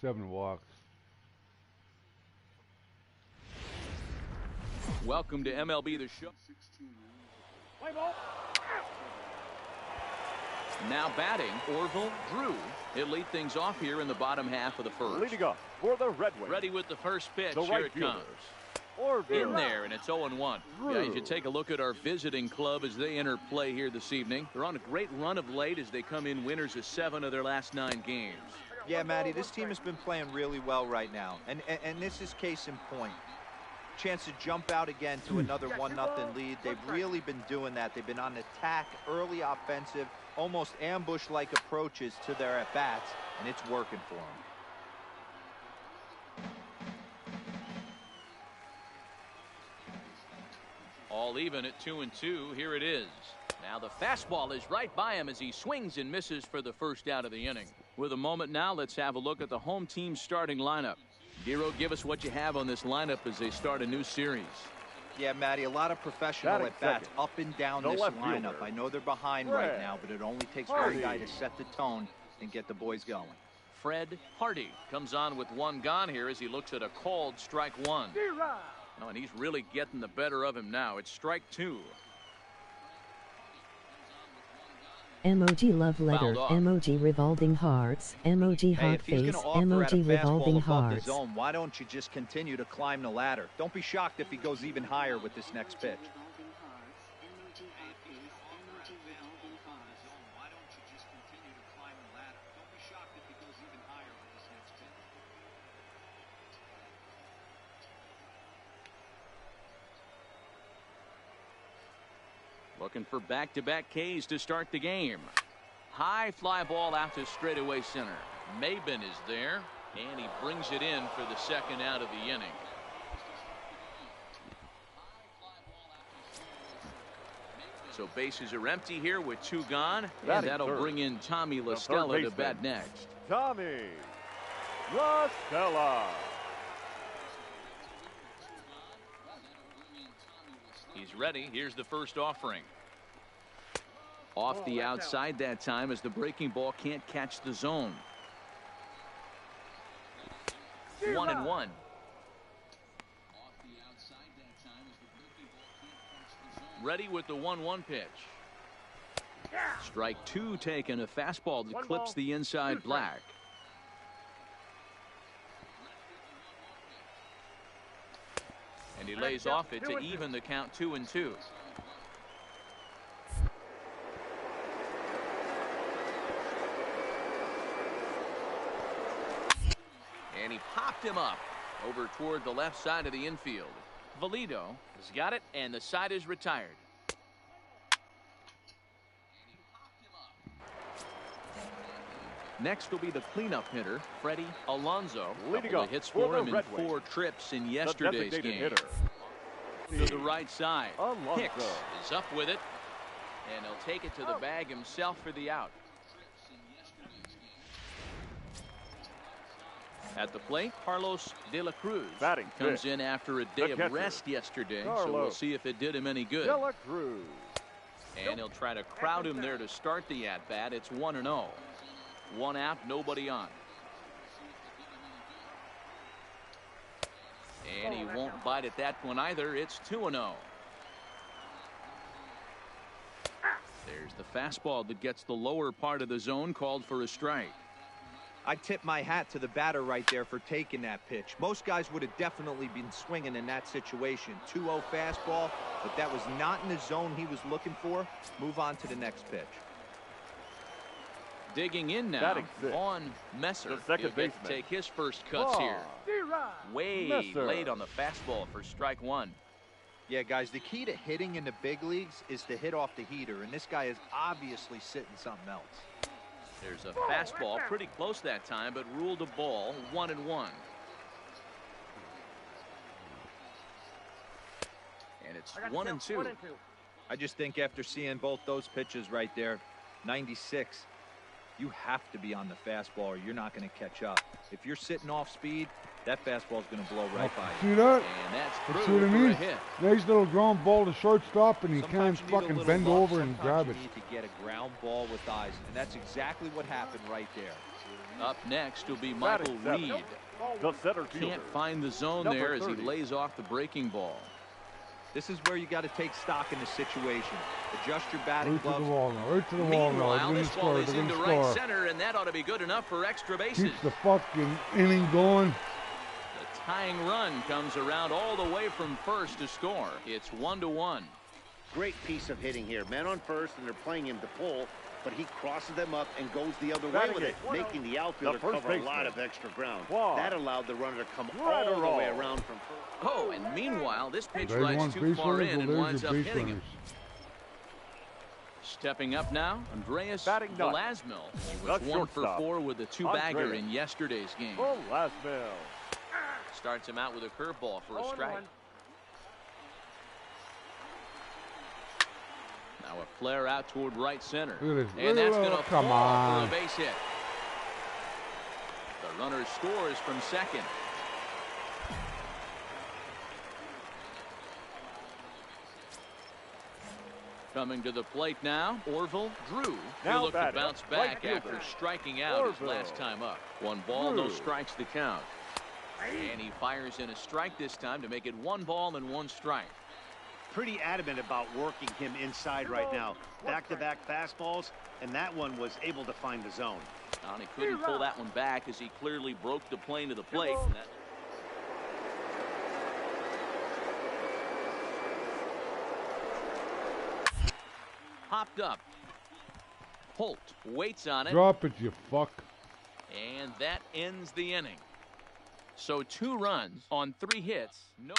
7 walks. Welcome to MLB The Show. Play ball. Now batting, Orville Drew. He'll lead things off here in the bottom half of the first. Leading up for the Red Wings. Ready with the first pitch. The Here right it fielder, comes. Orville. In there, and it's 0-1. Yeah, you should take a look at our visiting club as they enter play here this evening. They're on a great run of late as they come in winners of 7 of their last 9 games. Yeah, Matty, this team has been playing really well right now. And this is case in point. Chance to jump out again to another 1-0 lead. They've really been doing that. They've been on attack, early offensive, almost ambush-like approaches to their at-bats, and it's working for them. All even at 2-2. Here it is. Now the fastball is right by him as he swings and misses for the first out of the inning. With a moment now, let's have a look at the home team's starting lineup. Dero, give us what you have on this lineup as they start a new series. Yeah, Matty, a lot of professional Batting at-bats second, up and down the this left lineup. fielder, I know they're behind Fred right now, but it only takes one Hardy. guy to set the tone and get the boys going. Fred Hardy comes on with 1 gone here as he looks at a called strike 1. Oh, and he's really getting the better of him now. It's strike 2. Emoji love letter, Fouled off. emoji revolving hearts, emoji Hey, hot if he's face, going to offer at a emoji fastball revolving above the hearts. zone, why don't you just continue to climb the ladder? Don't be shocked if he goes even higher with this next pitch. Looking for back-to-back Ks to start the game. High fly ball out to straightaway center. Maben is there, and he brings it in for the second out of the inning. So bases are empty here with 2 gone, and Batting that'll third, bring in Tommy the LaStella third to bat baseman, next. Tommy LaStella. He's ready. Here's the first offering. Off the outside that time as the breaking ball can't catch the zone. 1-1. Ready with the 1-1 pitch. Strike 2 taken. A fastball that clips the inside black. And he lays off it to even the count 2-2. And he popped him up over toward the left side of the infield. Valido has got it, and the side is retired. Next will be the cleanup hitter, Freddie Alonso. Couple of hits for him in 4 trips in yesterday's game. To the right side. Hicks is up with it, and he'll take it to the bag himself for the out. At the plate, Carlos De La Cruz comes in after a day of rest yesterday, so we'll see if it did him any good. De La Cruz. And he'll try to crowd him there to start the at-bat. It's 1-0. 1 out, nobody on. And he won't bite at that one either. It's 2-0. There's the fastball that gets the lower part of the zone, called for a strike. I tip my hat to the batter right there for taking that pitch. Most guys would have definitely been swinging in that situation. 2-0 fastball, but that was not in the zone he was looking for. Move on to the next pitch. Digging in now on Messer. He'll get to take his first cuts here. Way late on the fastball for strike 1. Yeah, guys, the key to hitting in the big leagues is to hit off the heater, and this guy is obviously sitting something else. There's a fastball pretty close that time, but ruled a ball. 1-1. And it's 1-2. I just think after seeing both those pitches right there, 96, you have to be on the fastball or you're not going to catch up. If you're sitting off speed, that fastball is going to blow right by you. See that? And that's See what I mean? for a hit. Nice little ground ball to shortstop, and he Sometimes can't you need a fucking little bend luck. over and grab it. Sometimes you need to get a ground ball with eyes, and that's exactly what happened right there. Up next will be Michael Reed. The center fielder. Can't find the zone there as he lays off the breaking ball. This is where you got to take stock in the situation. Adjust your batting Right to the gloves. wall now. Right to the wall now. Meanwhile, They're this gonna ball score. is They're into gonna right score. center, and that ought to be good enough for extra bases. Keeps the fucking inning going. The tying run comes around all the way from first to score. It's 1-1. Great piece of hitting here. Man on first, and they're playing him to pull, but he crosses them up and goes the other way with it, making the outfielder cover a lot of extra ground. That allowed the runner to come all the way around from first. Oh, and meanwhile, this pitch There's rides one too base far runners, in well, and there's winds your up base hitting him. runners. Stepping up now, Andreas Batting ninth. Velasmil. He was 1 for 4 with a 2-bagger in yesterday's game. Velasmil. Starts him out with a curveball for a strike. Now a flare out toward right center. Look at this. And that's going to Come fall on. for a base hit. The runner scores from second. Coming to the plate now, Orville Drew. Now He'll look to batting, bounce right back fielder. after striking out his Orville. last time up. 1 ball, no Drew. strikes to count. And he fires in a strike this time to make it 1 ball and 1 strike. Pretty adamant about working him inside right now. Back-to-back fastballs, and that one was able to find the zone. And he couldn't pull that one back as he clearly broke the plane to the plate. And that popped up. Holt waits on it. Drop it, you fuck. And that ends the inning. So 2 runs on 3 hits. No.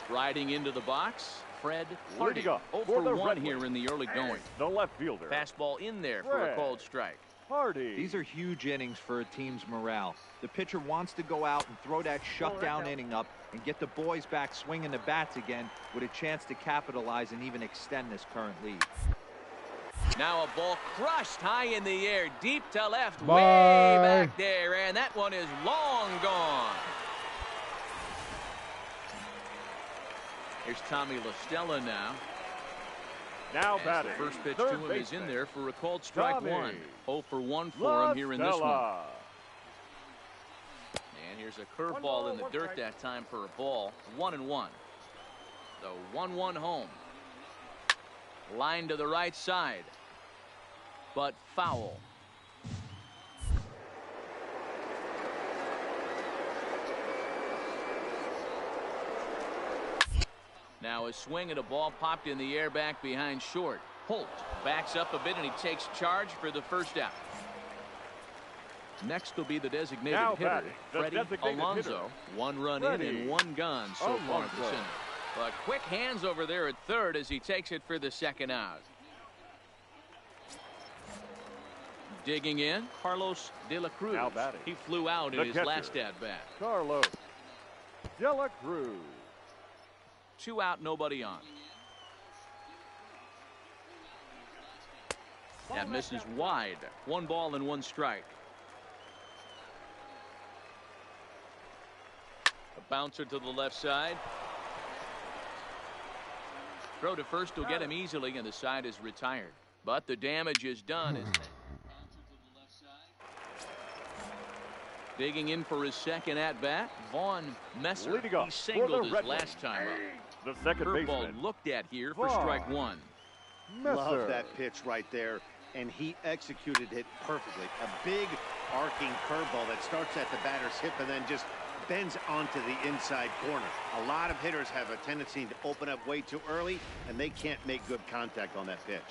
Striding into the box, Fred Hardy. 0 for 1 here in the early going. The left fielder. Fastball in there for a Fred called strike. Hardy. These are huge innings for a team's morale. The pitcher wants to go out and throw that shutdown inning up and get the boys back swinging the bats again with a chance to capitalize and even extend this current lead. Now a ball crushed high in the air, deep to left, Bye. way back there, and that one is long gone. Here's Tommy LaStella now. Now As batting. the first pitch third to him is in baseman. there for a called strike Tommy 1. 0 for 1 for him here in this one. LaStella. And here's a curveball in the dirt that time for a ball. 1-1. The 1-1 home. Line to the right side. But foul. Now a swing and a ball popped in the air back behind short. Holt backs up a bit and he takes charge for the first out. Next will be the designated hitter, Freddie Alonso. 1 run in and 1 gone so far this inning. But quick hands over there at third as he takes it for the second out. Digging in, Carlos De La Cruz. He flew out in his last at-bat. Carlos De La Cruz. 2 out, nobody on. That misses wide. 1 ball and 1 strike. A bouncer to the left side. Throw to first will get him easily, and the side is retired. But the damage is done. Digging in for his second at-bat, Vaughn Messer. He singled his last time up. The second Curveball baseman looked at here for strike 1. Love that pitch right there, and he executed it perfectly. A big arcing curveball that starts at the batter's hip and then just bends onto the inside corner. A lot of hitters have a tendency to open up way too early, and they can't make good contact on that pitch.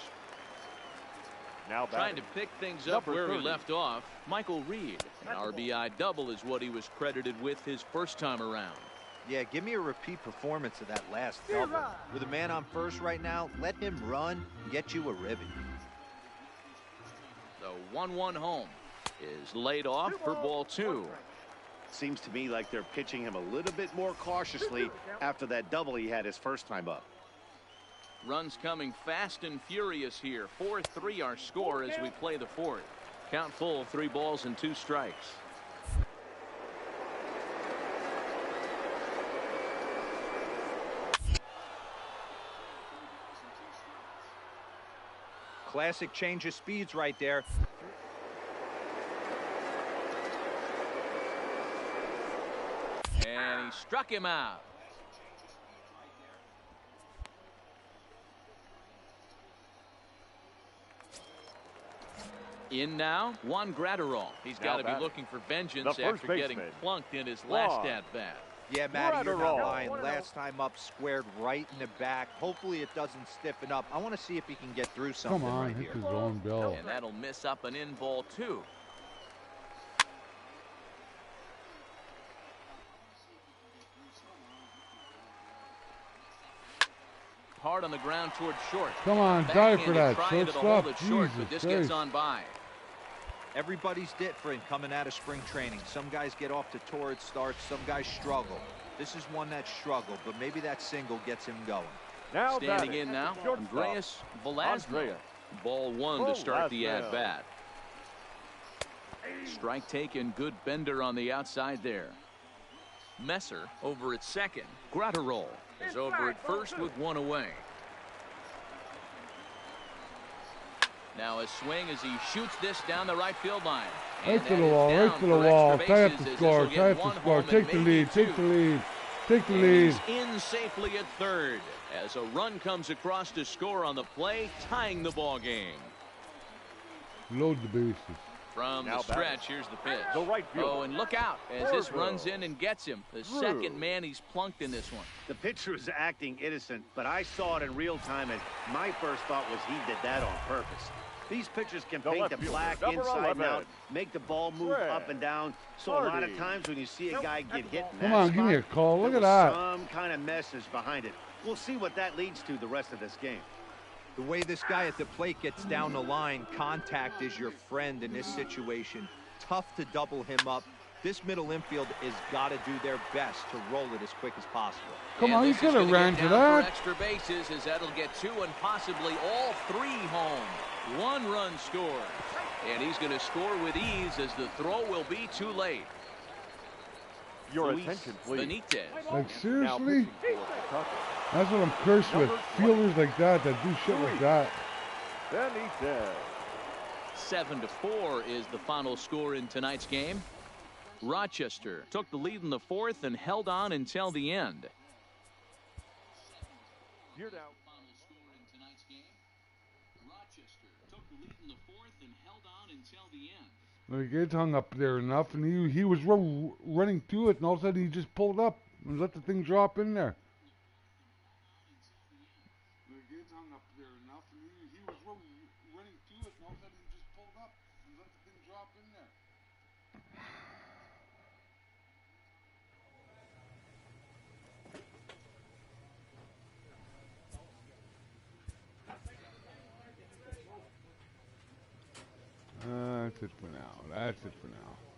Now trying to pick things up where he left off, Michael Reed. An RBI double is what he was credited with his first time around. Yeah, give me a repeat performance of that last double. With a man on first right now, let him run and get you a ribby. The 1-1 home is laid off for ball 2. Seems to me like they're pitching him a little bit more cautiously after that double he had his first time up. Runs coming fast and furious here. 4-3 our score as we play the 4th. Count full, 3 balls and 2 strikes. Classic change of speeds right there. And he struck him out. In now, Juan Gratterall. He's got to be looking for vengeance after getting plunked in his last at-bat. Yeah, Matty, you're not lying. Last time up, squared right in the back. Hopefully it doesn't stiffen up. I want to see if he can get through something. Come on, right hit here. his own bell. And that'll miss up an in ball 2. Hard on the ground towards short. Come on, dive for that. Shortstop. Jesus but this Christ. gets on by. Everybody's different coming out of spring training. Some guys get off to torrid starts. Some guys struggle. This is one that struggled, but maybe that single gets him going. Now standing in now, Andreas Velasquez. Ball 1 to start the at-bat. Strike taken, good bender on the outside there. Messer over at second. Gratterall is over at first with 1 away. Now a swing as he shoots this down the right field line. Right to the wall, right to the wall. Tie up the score, tie up the score. Take the lead, take the lead, take the lead. He's in safely at third as a run comes across to score on the play, tying the ball game. Load the bases. From the stretch, here's the pitch. The right field. Oh, and look out as this runs in and gets him. The second man he's plunked in this one. The pitcher is acting innocent, but I saw it in real time, and my first thought was he did that on purpose. These pitchers can paint the black inside and out, make the ball move up and down. So a lot of times when you see a guy get hit in that Come on, give me a call. Look at that. Some kind of message behind it. We'll see what that leads to the rest of this game. The way this guy at the plate gets down the line, contact is your friend in this situation. Tough to double him up. This middle infield has got to do their best to roll it as quick as possible. Come on, you could have ran to that. Extra bases as that'll get 2 and possibly all 3 home. 1 run scored. And he's going to score with ease as the throw will be too late. Your attention, please. Benitez. Like, seriously? That's what I'm cursed with. Fielders like that do shit like that. Benitez. 7-4 is the final score in tonight's game. Rochester took the lead in the 4th and held on until the end. Here now. Like, it's hung up there enough, and he was running to it, and all of a sudden he just pulled up and let the thing drop in there. That's it for now. That's it for now.